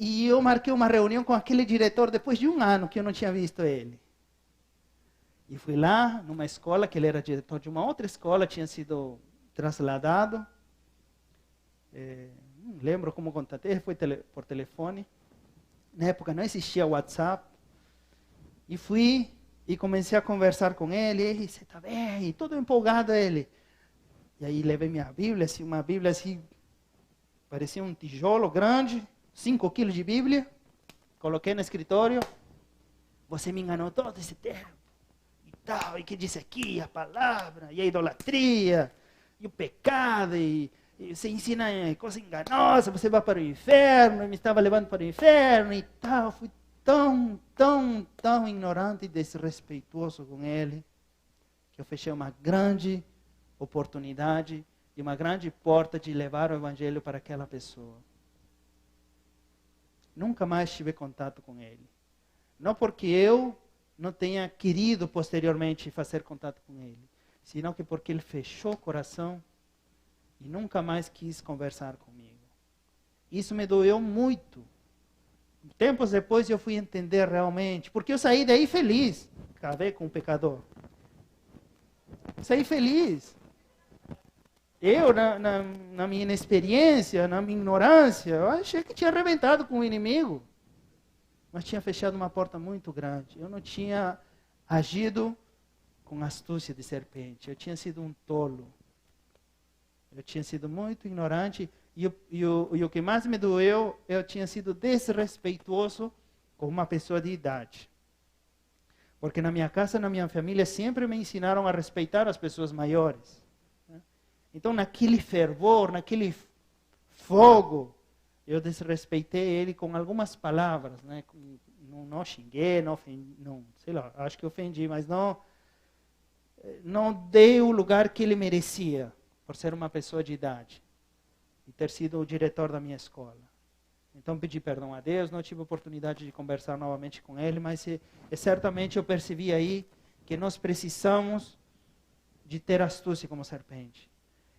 E eu marquei uma reunião com aquele diretor depois de 1 ano que eu não tinha visto ele. E fui lá, numa escola, que ele era diretor de uma outra escola, tinha sido trasladado. Não lembro como contatei, foi por telefone. Na época não existia WhatsApp. E fui e comecei a conversar com ele. Ele, você está bem? E todo empolgado ele. E aí levei minha Bíblia, assim, uma Bíblia assim, parecia um tijolo grande. 5 quilos de Bíblia, coloquei no escritório. Você me enganou todo esse tempo. E tal, e que disse aqui a palavra, e a idolatria, e o pecado, e você ensina coisa enganosa, você vai para o inferno, e me estava levando para o inferno, e tal. Fui tão ignorante e desrespeituoso com ele, que eu fechei uma grande oportunidade e uma grande porta de levar o evangelho para aquela pessoa. nunca mais tive contato com ele. Não porque eu não tenha querido posteriormente fazer contato com ele, senão que porque ele fechou o coração e nunca mais quis conversar comigo. Isso me doeu muito. Tempos depois eu fui entender realmente, porque eu saí daí feliz. Acabei com o pecador. Saí feliz. Eu, na minha inexperiência, na minha ignorância, eu achei que tinha arrebentado com o inimigo. Mas tinha fechado uma porta muito grande. Eu não tinha agido com astúcia de serpente. Eu tinha sido um tolo. Eu tinha sido muito ignorante. E o que mais me doeu, eu tinha sido desrespeitoso com uma pessoa de idade. Porque na minha casa, na minha família, sempre me ensinaram a respeitar as pessoas maiores. Então, naquele fervor, naquele fogo, eu desrespeitei ele com algumas palavras, né? Não xinguei, não ofendi, não, sei lá, acho que ofendi, mas não dei o lugar que ele merecia, por ser uma pessoa de idade e ter sido o diretor da minha escola. Então pedi perdão a Deus, não tive oportunidade de conversar novamente com ele, mas certamente eu percebi aí que nós precisamos de ter astúcia como serpente.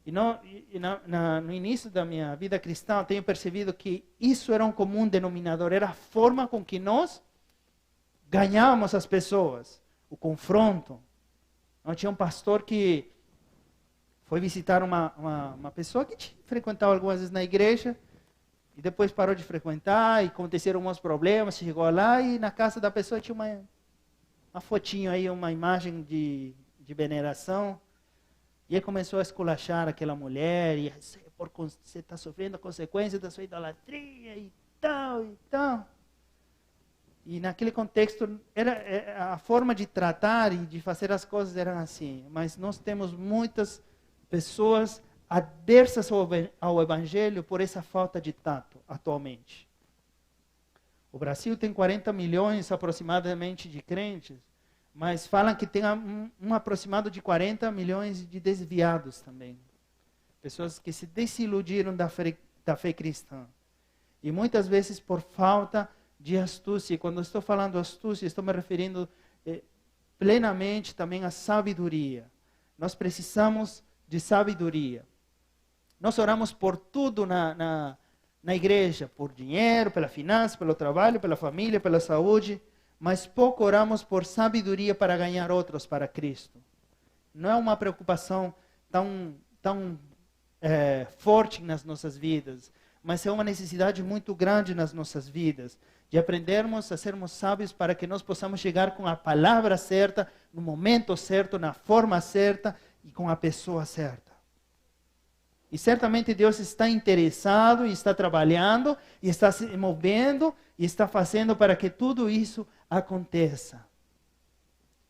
No início da minha vida cristã, eu tenho percebido que isso era um comum denominador, era a forma com que nós ganhávamos as pessoas, o confronto. Não tinha um pastor que foi visitar uma pessoa que frequentava algumas vezes na igreja, e depois parou de frequentar, e aconteceram alguns problemas, chegou lá, e na casa da pessoa tinha uma fotinho aí, uma imagem de veneração. E ele começou a esculachar aquela mulher, e você está sofrendo a consequência da sua idolatria, e tal, e tal. E naquele contexto, a forma de tratar e de fazer as coisas era assim. Mas nós temos muitas pessoas adversas ao Evangelho por essa falta de tato, atualmente. O Brasil tem 40 milhões aproximadamente de crentes, mas falam que tem um aproximado de 40 milhões de desviados também. Pessoas que se desiludiram da fé cristã. E muitas vezes por falta de astúcia. E quando estou falando astúcia, estou me referindo plenamente também à sabedoria. Nós precisamos de sabedoria. Nós oramos por tudo na igreja, por dinheiro, pela finança, pelo trabalho, pela família, pela saúde, mas pouco oramos por sabedoria para ganhar outros para Cristo. Não é uma preocupação tão forte nas nossas vidas, mas é uma necessidade muito grande nas nossas vidas, de aprendermos a sermos sábios para que nós possamos chegar com a palavra certa, no momento certo, na forma certa e com a pessoa certa. E certamente Deus está interessado e está trabalhando e está se movendo e está fazendo para que tudo isso aconteça.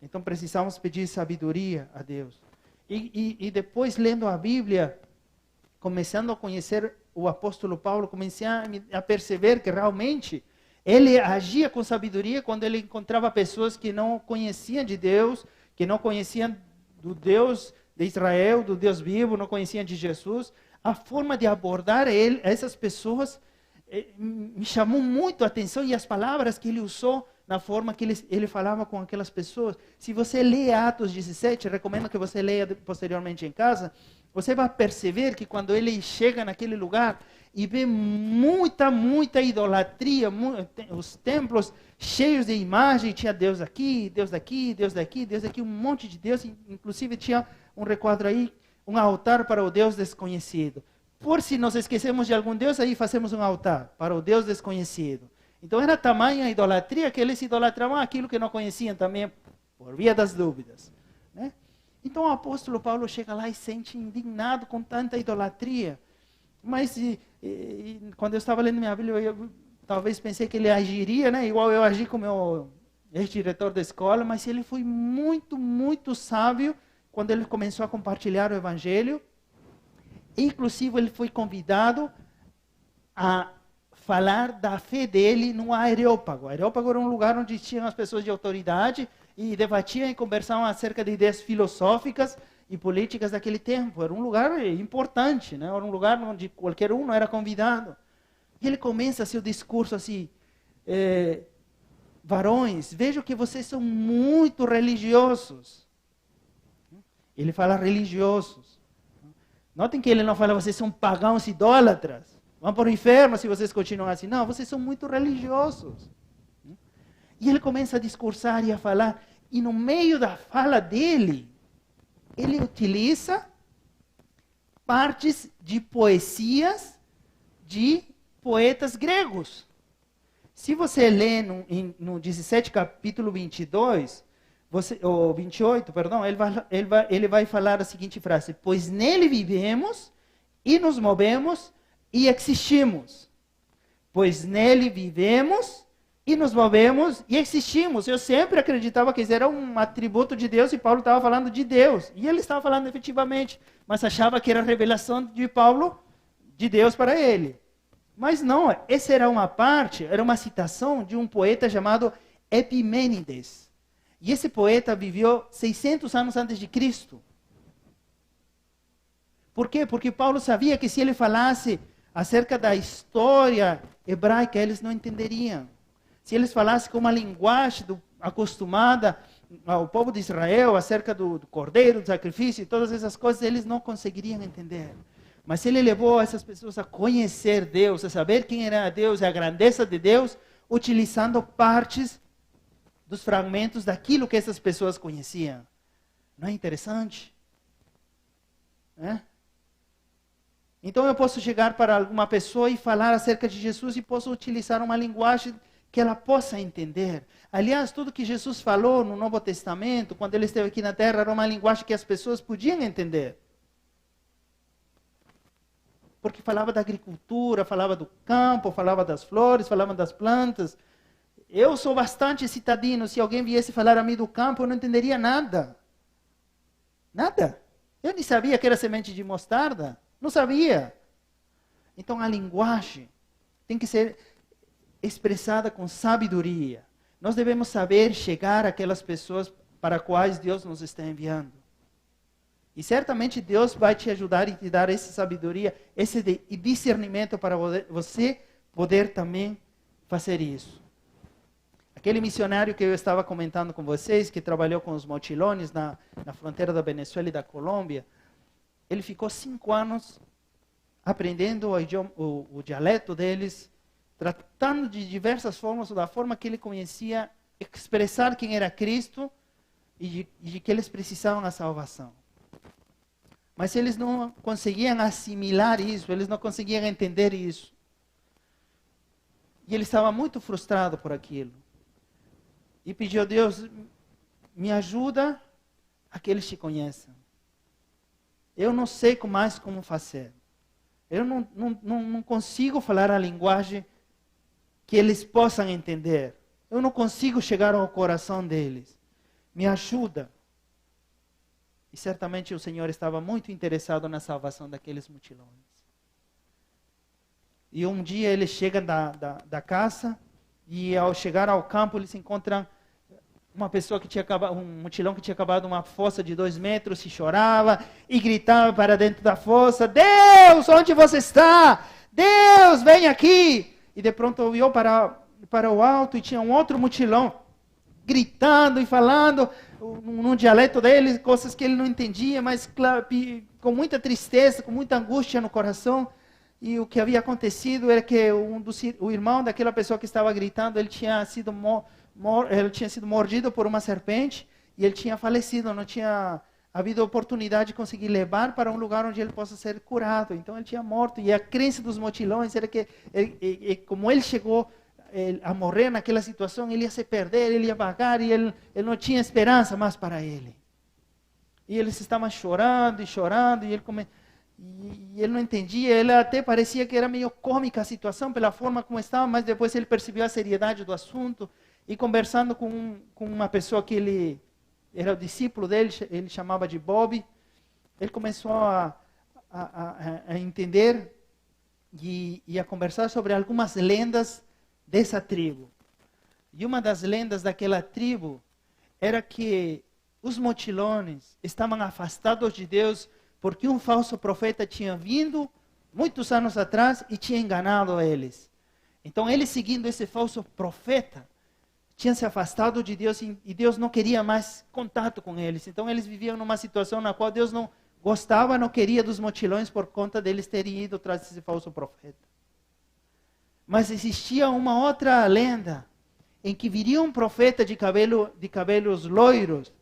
Então precisamos pedir sabedoria a Deus. E depois, lendo a Bíblia, começando a conhecer o apóstolo Paulo, comecei a perceber que realmente ele agia com sabedoria quando ele encontrava pessoas que não conheciam de Deus, que não conheciam do Deus de Israel, do Deus vivo, não conheciam de Jesus. A forma de abordar essas pessoas me chamou muito a atenção, e as palavras que ele usou na forma que ele falava com aquelas pessoas. Se você lê Atos 17, recomendo que você leia posteriormente em casa, você vai perceber que quando ele chega naquele lugar e vê muita idolatria, os templos cheios de imagem, tinha Deus aqui, Deus daqui, Deus daqui, Deus daqui, um monte de Deus, inclusive tinha um requadro aí, um altar para o Deus desconhecido. Por se nós esquecemos de algum Deus, aí fazemos um altar para o Deus desconhecido. Então era tamanha a idolatria que eles idolatravam aquilo que não conheciam também, por via das dúvidas, né? Então o apóstolo Paulo chega lá e se sente indignado com tanta idolatria. Mas quando eu estava lendo minha Bíblia, eu talvez pensei que ele agiria, né? Igual eu agi com o meu ex-diretor da escola, mas ele foi muito sábio quando ele começou a compartilhar o Evangelho. Inclusive, ele foi convidado a falar da fé dele no Areópago. O Areópago era um lugar onde tinham as pessoas de autoridade e debatiam e conversavam acerca de ideias filosóficas e políticas daquele tempo. Era um lugar importante, né? Era um lugar onde qualquer um não era convidado. E ele começa seu discurso assim: varões, vejo que vocês são muito religiosos. Ele fala religiosos. Notem que ele não fala, vocês são pagãos idólatras. Vão para o inferno se vocês continuam assim. Não, vocês são muito religiosos. E ele começa a discursar e a falar. E no meio da fala dele, ele utiliza partes de poesias de poetas gregos. Se você lê no 17, capítulo 22, ou 28, perdão, ele vai falar a seguinte frase: pois nele vivemos e nos movemos e existimos. Pois nele vivemos e nos movemos e existimos. Eu sempre acreditava que isso era um atributo de Deus e Paulo estava falando de Deus. E ele estava falando efetivamente, mas achava que era a revelação de Paulo, de Deus para ele. Mas não, essa era uma parte, era uma citação de um poeta chamado Epimênides. E esse poeta viveu 600 anos antes de Cristo. Por quê? Porque Paulo sabia que se ele falasse acerca da história hebraica, eles não entenderiam. Se eles falassem com uma linguagem acostumada ao povo de Israel, acerca do cordeiro, do sacrifício e todas essas coisas, eles não conseguiriam entender. Mas ele levou essas pessoas a conhecer Deus, a saber quem era Deus e a grandeza de Deus, utilizando partes dos fragmentos daquilo que essas pessoas conheciam. Não é interessante? Então eu posso chegar para alguma pessoa e falar acerca de Jesus e posso utilizar uma linguagem que ela possa entender. Aliás, tudo que Jesus falou no Novo Testamento, quando ele esteve aqui na Terra, era uma linguagem que as pessoas podiam entender. Porque falava da agricultura, falava do campo, falava das flores, falava das plantas. Eu sou bastante citadino. Se alguém viesse falar a mim do campo, eu não entenderia nada. Nada. Eu nem sabia que era semente de mostarda. Não sabia. Então a linguagem tem que ser expressada com sabedoria. Nós devemos saber chegar àquelas pessoas para as quais Deus nos está enviando. E certamente Deus vai te ajudar e te dar essa sabedoria, esse discernimento para você poder também fazer isso. Aquele missionário que eu estava comentando com vocês, que trabalhou com os mochilones na fronteira da Venezuela e da Colômbia, ele ficou 5 anos aprendendo o dialeto deles, tratando de diversas formas, da forma que ele conhecia, expressar quem era Cristo e de que eles precisavam da salvação. Mas eles não conseguiam assimilar isso, eles não conseguiam entender isso. E ele estava muito frustrado por aquilo. E pediu a Deus, me ajuda a que eles te conheçam. Eu não sei mais como fazer. Eu não consigo falar a linguagem que eles possam entender. Eu não consigo chegar ao coração deles. Me ajuda. E certamente o Senhor estava muito interessado na salvação daqueles mutilões. E um dia eles chegam da caça, e ao chegar ao campo eles encontram uma pessoa que tinha acabado, um mutilão que tinha acabado uma fossa de 2 metros, e chorava e gritava para dentro da fossa: Deus, onde você está? Deus, vem aqui! E de pronto olhou para o alto e tinha um outro mutilão gritando e falando num dialeto dele, coisas que ele não entendia, mas com muita tristeza, com muita angústia no coração. E o que havia acontecido era que o irmão daquela pessoa que estava gritando, ele tinha sido mordido por uma serpente e ele tinha falecido, não tinha havido oportunidade de conseguir levar para um lugar onde ele possa ser curado. Então ele tinha morto. E a crença dos mochilões era que, como ele chegou a morrer naquela situação, ele ia se perder, ele ia vagar e ele não tinha esperança mais para ele. E eles estavam chorando e ele não entendia. Ele até parecia que era meio cômica a situação pela forma como estava, mas depois ele percebeu a seriedade do assunto e conversando com uma pessoa que ele era o discípulo dele, ele chamava de Bob, ele começou a entender e a conversar sobre algumas lendas dessa tribo. E uma das lendas daquela tribo era que os mochilones estavam afastados de Deus porque um falso profeta tinha vindo muitos anos atrás e tinha enganado eles. Então ele, seguindo esse falso profeta, tinha se afastado de Deus e Deus não queria mais contato com eles. Então eles viviam numa situação na qual Deus não gostava, não queria dos mochilões por conta deles terem ido atrás desse falso profeta. Mas existia uma outra lenda, em que viria um profeta de cabelos loiros,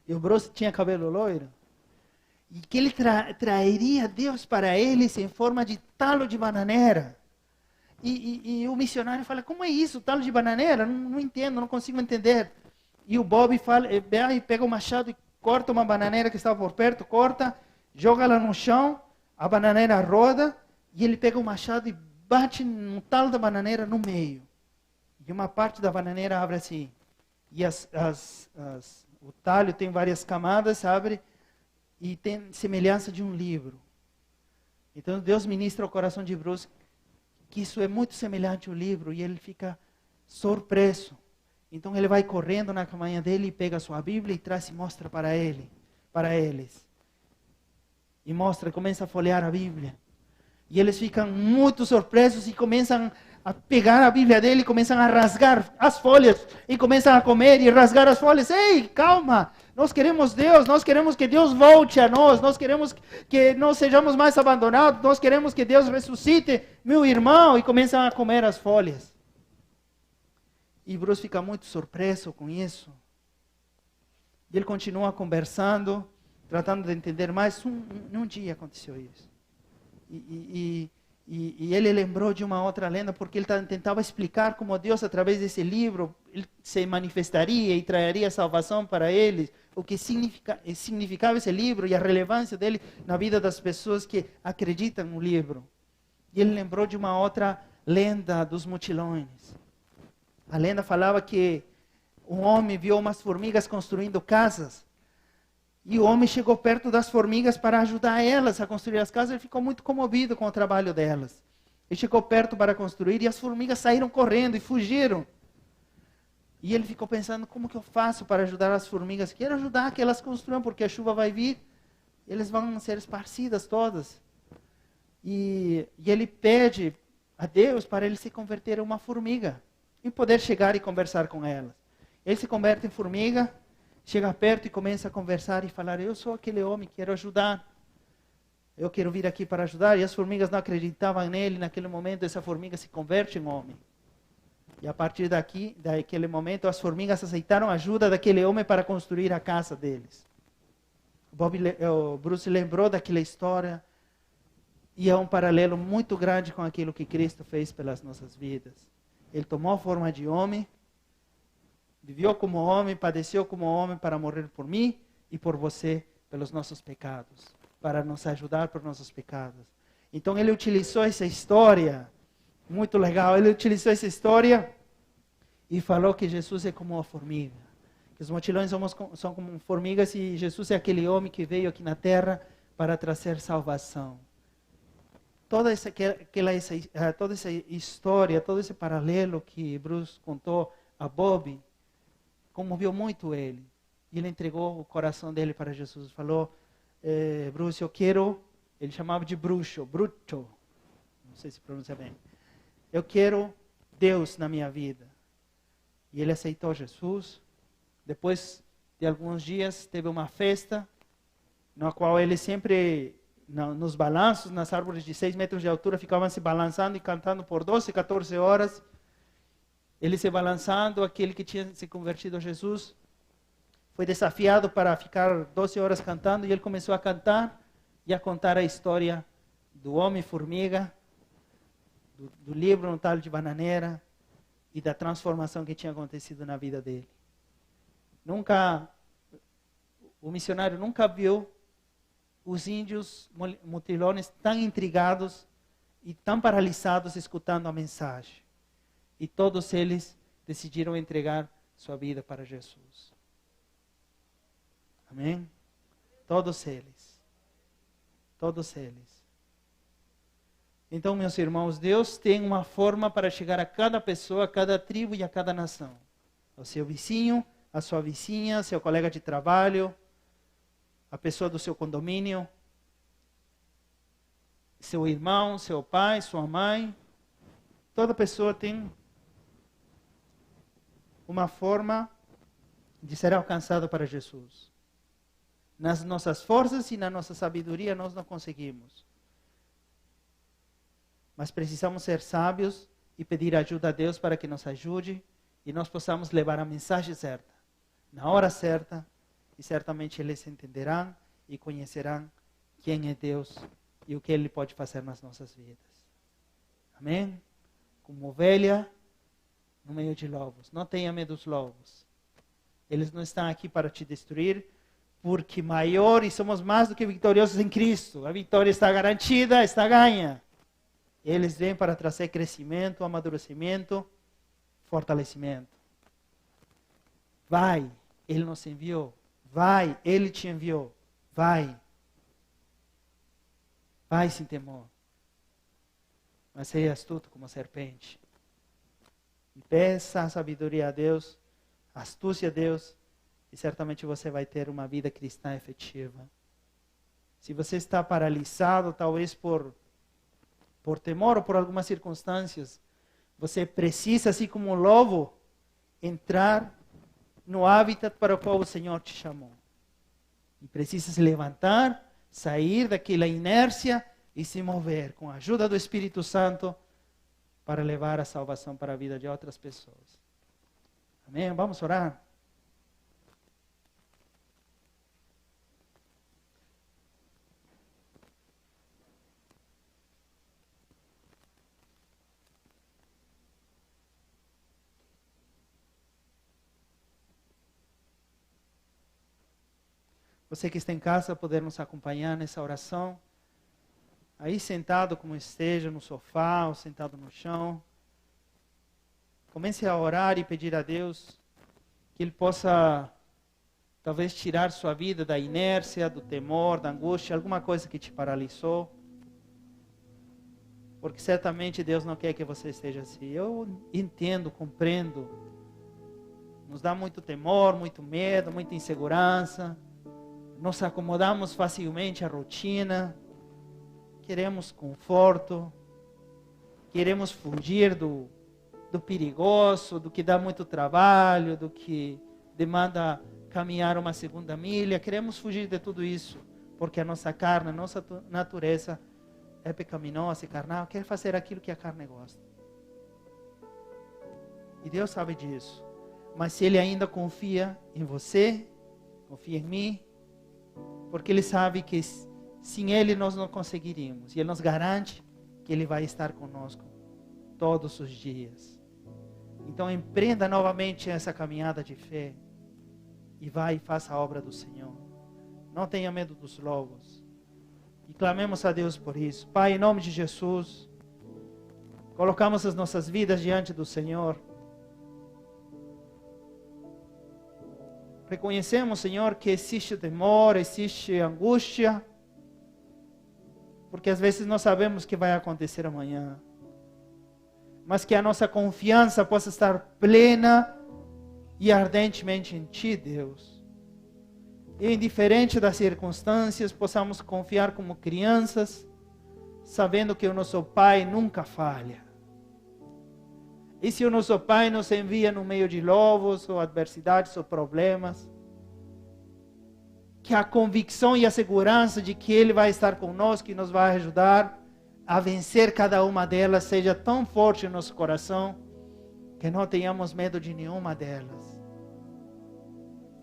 e o Bruce tinha cabelo loiro, e que ele trairia Deus para eles em forma de talo de bananeira. E o missionário fala, como é isso, talo de bananeira? Não entendo, não consigo entender. E o Bob fala, pega o machado e corta uma bananeira que estava por perto, corta, joga ela no chão, a bananeira roda, e ele pega o machado e bate no talo da bananeira no meio. E uma parte da bananeira abre assim. E o talho tem várias camadas, abre, e tem semelhança de um livro. Então Deus ministra ao coração de Bruce que isso é muito semelhante ao livro, e ele fica surpreso. Então ele vai correndo na caminha dele e pega a sua Bíblia e traz e mostra para eles. E começa a folhear a Bíblia. E eles ficam muito surpresos e começam a pegar a Bíblia dele e começam a rasgar as folhas. E começam a comer e rasgar as folhas. Ei, calma! Nós queremos Deus, nós queremos que Deus volte a nós queremos que não sejamos mais abandonados, nós queremos que Deus ressuscite meu irmão. E começam a comer as folhas. E Bruce fica muito surpreso com isso. E ele continua conversando, tratando de entender mais. Um dia aconteceu isso. E ele lembrou de uma outra lenda, porque ele tentava explicar como Deus, através desse livro, ele se manifestaria e traria salvação para eles, o que significava esse livro e a relevância dele na vida das pessoas que acreditam no livro. E ele lembrou de uma outra lenda dos mutilões. A lenda falava que um homem viu umas formigas construindo casas. E o homem chegou perto das formigas para ajudar elas a construir as casas. Ele ficou muito comovido com o trabalho delas. Ele chegou perto para construir e as formigas saíram correndo e fugiram. E ele ficou pensando, como que eu faço para ajudar as formigas? Quero ajudar que elas construam, porque a chuva vai vir. Eles vão ser esparcidas todas. E ele pede a Deus para ele se converter em uma formiga. E poder chegar e conversar com elas. Ele se converte em formiga. Chega perto e começa a conversar e falar, eu sou aquele homem, quero ajudar. Eu quero vir aqui para ajudar. E as formigas não acreditavam nele. Naquele momento, essa formiga se converte em homem. E a partir daquele momento, as formigas aceitaram a ajuda daquele homem para construir a casa deles. O Bruce lembrou daquela história. E é um paralelo muito grande com aquilo que Cristo fez pelas nossas vidas. Ele tomou a forma de homem. Viveu como homem, padeceu como homem para morrer por mim e por você, pelos nossos pecados, para nos ajudar por nossos pecados. Então ele utilizou essa história, muito legal, ele utilizou essa história e falou que Jesus é como uma formiga. Que os mutilões são como formigas e Jesus é aquele homem que veio aqui na terra para trazer salvação. Toda essa história, todo esse paralelo que Bruce contou a Bob, comoveu muito ele. E ele entregou o coração dele para Jesus. Falou, Bruce, eu quero... Ele chamava de bruxo. Não sei se pronuncia bem. Eu quero Deus na minha vida. E ele aceitou Jesus. Depois de alguns dias, teve uma festa, na qual ele sempre, nos balanços, nas árvores de 6 metros de altura, ficavam se balançando e cantando por 12, 14 horas. Ele se balançando, aquele que tinha se convertido a Jesus, foi desafiado para ficar 12 horas cantando, e ele começou a cantar e a contar a história do homem-formiga, do livro no talho de bananeira e da transformação que tinha acontecido na vida dele. O missionário nunca viu os índios mutilones tão intrigados e tão paralisados escutando a mensagem. E todos eles decidiram entregar sua vida para Jesus. Amém? Todos eles. Todos eles. Então, meus irmãos, Deus tem uma forma para chegar a cada pessoa, a cada tribo e a cada nação. Ao seu vizinho, a sua vizinha, seu colega de trabalho, a pessoa do seu condomínio, seu irmão, seu pai, sua mãe. Toda pessoa tem uma forma de ser alcançado para Jesus. Nas nossas forças e na nossa sabedoria nós não conseguimos. Mas precisamos ser sábios e pedir ajuda a Deus para que nos ajude e nós possamos levar a mensagem certa, na hora certa, e certamente eles entenderão e conhecerão quem é Deus e o que Ele pode fazer nas nossas vidas. Amém? Como ovelha no meio de lobos. Não tenha medo dos lobos. Eles não estão aqui para te destruir, porque maior e somos mais do que vitoriosos em Cristo. A vitória está garantida, está ganha. Eles vêm para trazer crescimento, amadurecimento, fortalecimento. Vai, Ele nos enviou. Vai, Ele te enviou. Vai. Vai sem temor. Mas seja astuto como a serpente. Peça a sabedoria a Deus, a astúcia a Deus, e certamente você vai ter uma vida cristã efetiva. Se você está paralisado, talvez por temor ou por algumas circunstâncias, você precisa, assim como um lobo, entrar no habitat para o qual o Senhor te chamou. E precisa se levantar, sair daquela inércia e se mover com a ajuda do Espírito Santo para levar a salvação para a vida de outras pessoas. Amém? Vamos orar? Você que está em casa, poder nos acompanhar nessa oração. Aí sentado como esteja, no sofá ou sentado no chão. Comece a orar e pedir a Deus que Ele possa, talvez, tirar sua vida da inércia, do temor, da angústia, alguma coisa que te paralisou. Porque certamente Deus não quer que você esteja assim. Eu entendo, compreendo. Nos dá muito temor, muito medo, muita insegurança. Nos acomodamos facilmente à rotina. Queremos conforto. Queremos fugir do perigoso, do que dá muito trabalho, do que demanda caminhar uma segunda milha. Queremos fugir de tudo isso, porque a nossa carne, a nossa natureza é pecaminosa e carnal, quer fazer aquilo que a carne gosta. E Deus sabe disso. Mas se Ele ainda confia em você, confia em mim, porque Ele sabe que sem Ele nós não conseguiríamos. E Ele nos garante que Ele vai estar conosco todos os dias. Então empreenda novamente essa caminhada de fé. E vai e faça a obra do Senhor. Não tenha medo dos lobos. E clamemos a Deus por isso. Pai, em nome de Jesus, colocamos as nossas vidas diante do Senhor. Reconhecemos, Senhor, que existe temor, existe angústia, porque às vezes não sabemos o que vai acontecer amanhã. Mas que a nossa confiança possa estar plena e ardentemente em Ti, Deus. E indiferente das circunstâncias, possamos confiar como crianças, sabendo que o nosso Pai nunca falha. E se o nosso Pai nos envia no meio de lobos, ou adversidades, ou problemas, que a convicção e a segurança de que Ele vai estar conosco e nos vai ajudar a vencer cada uma delas seja tão forte no nosso coração, que não tenhamos medo de nenhuma delas.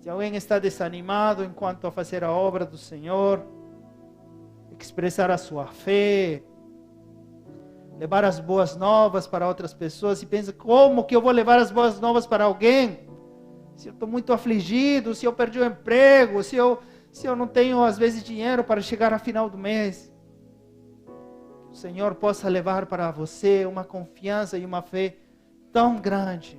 Se alguém está desanimado enquanto a fazer a obra do Senhor, expressar a sua fé, levar as boas novas para outras pessoas, e pensa, como que eu vou levar as boas novas para alguém? Se eu estou muito afligido, se eu perdi o emprego, se eu não tenho às vezes dinheiro para chegar ao final do mês. Que o Senhor possa levar para você uma confiança e uma fé tão grande,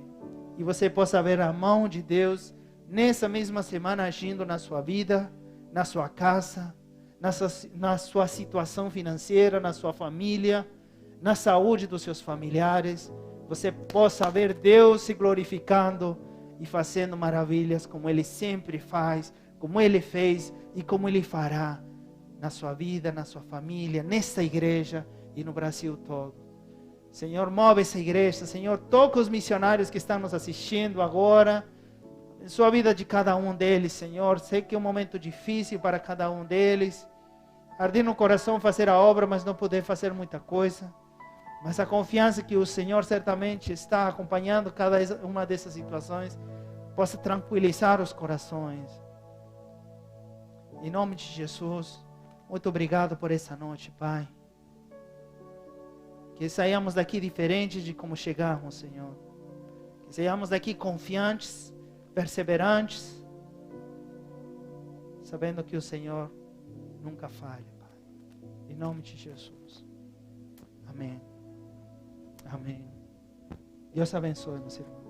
e você possa ver a mão de Deus nessa mesma semana agindo na sua vida, na sua casa, na sua situação financeira, na sua família, na saúde dos seus familiares. Você possa ver Deus se glorificando e fazendo maravilhas como Ele sempre faz, como Ele fez e como Ele fará na sua vida, na sua família, nesta igreja e no Brasil todo. Senhor, move essa igreja. Senhor, toca os missionários que estão nos assistindo agora. Em sua vida de cada um deles, Senhor. Sei que é um momento difícil para cada um deles. Arder no coração fazer a obra, mas não poder fazer muita coisa. Mas a confiança que o Senhor certamente está acompanhando cada uma dessas situações, possa tranquilizar os corações. Em nome de Jesus, muito obrigado por essa noite, Pai. Que saiamos daqui diferentes de como chegamos, Senhor. Que saiamos daqui confiantes, perseverantes, sabendo que o Senhor nunca falha, Pai. Em nome de Jesus. Amém. Amém. Deus abençoe, meus irmãos.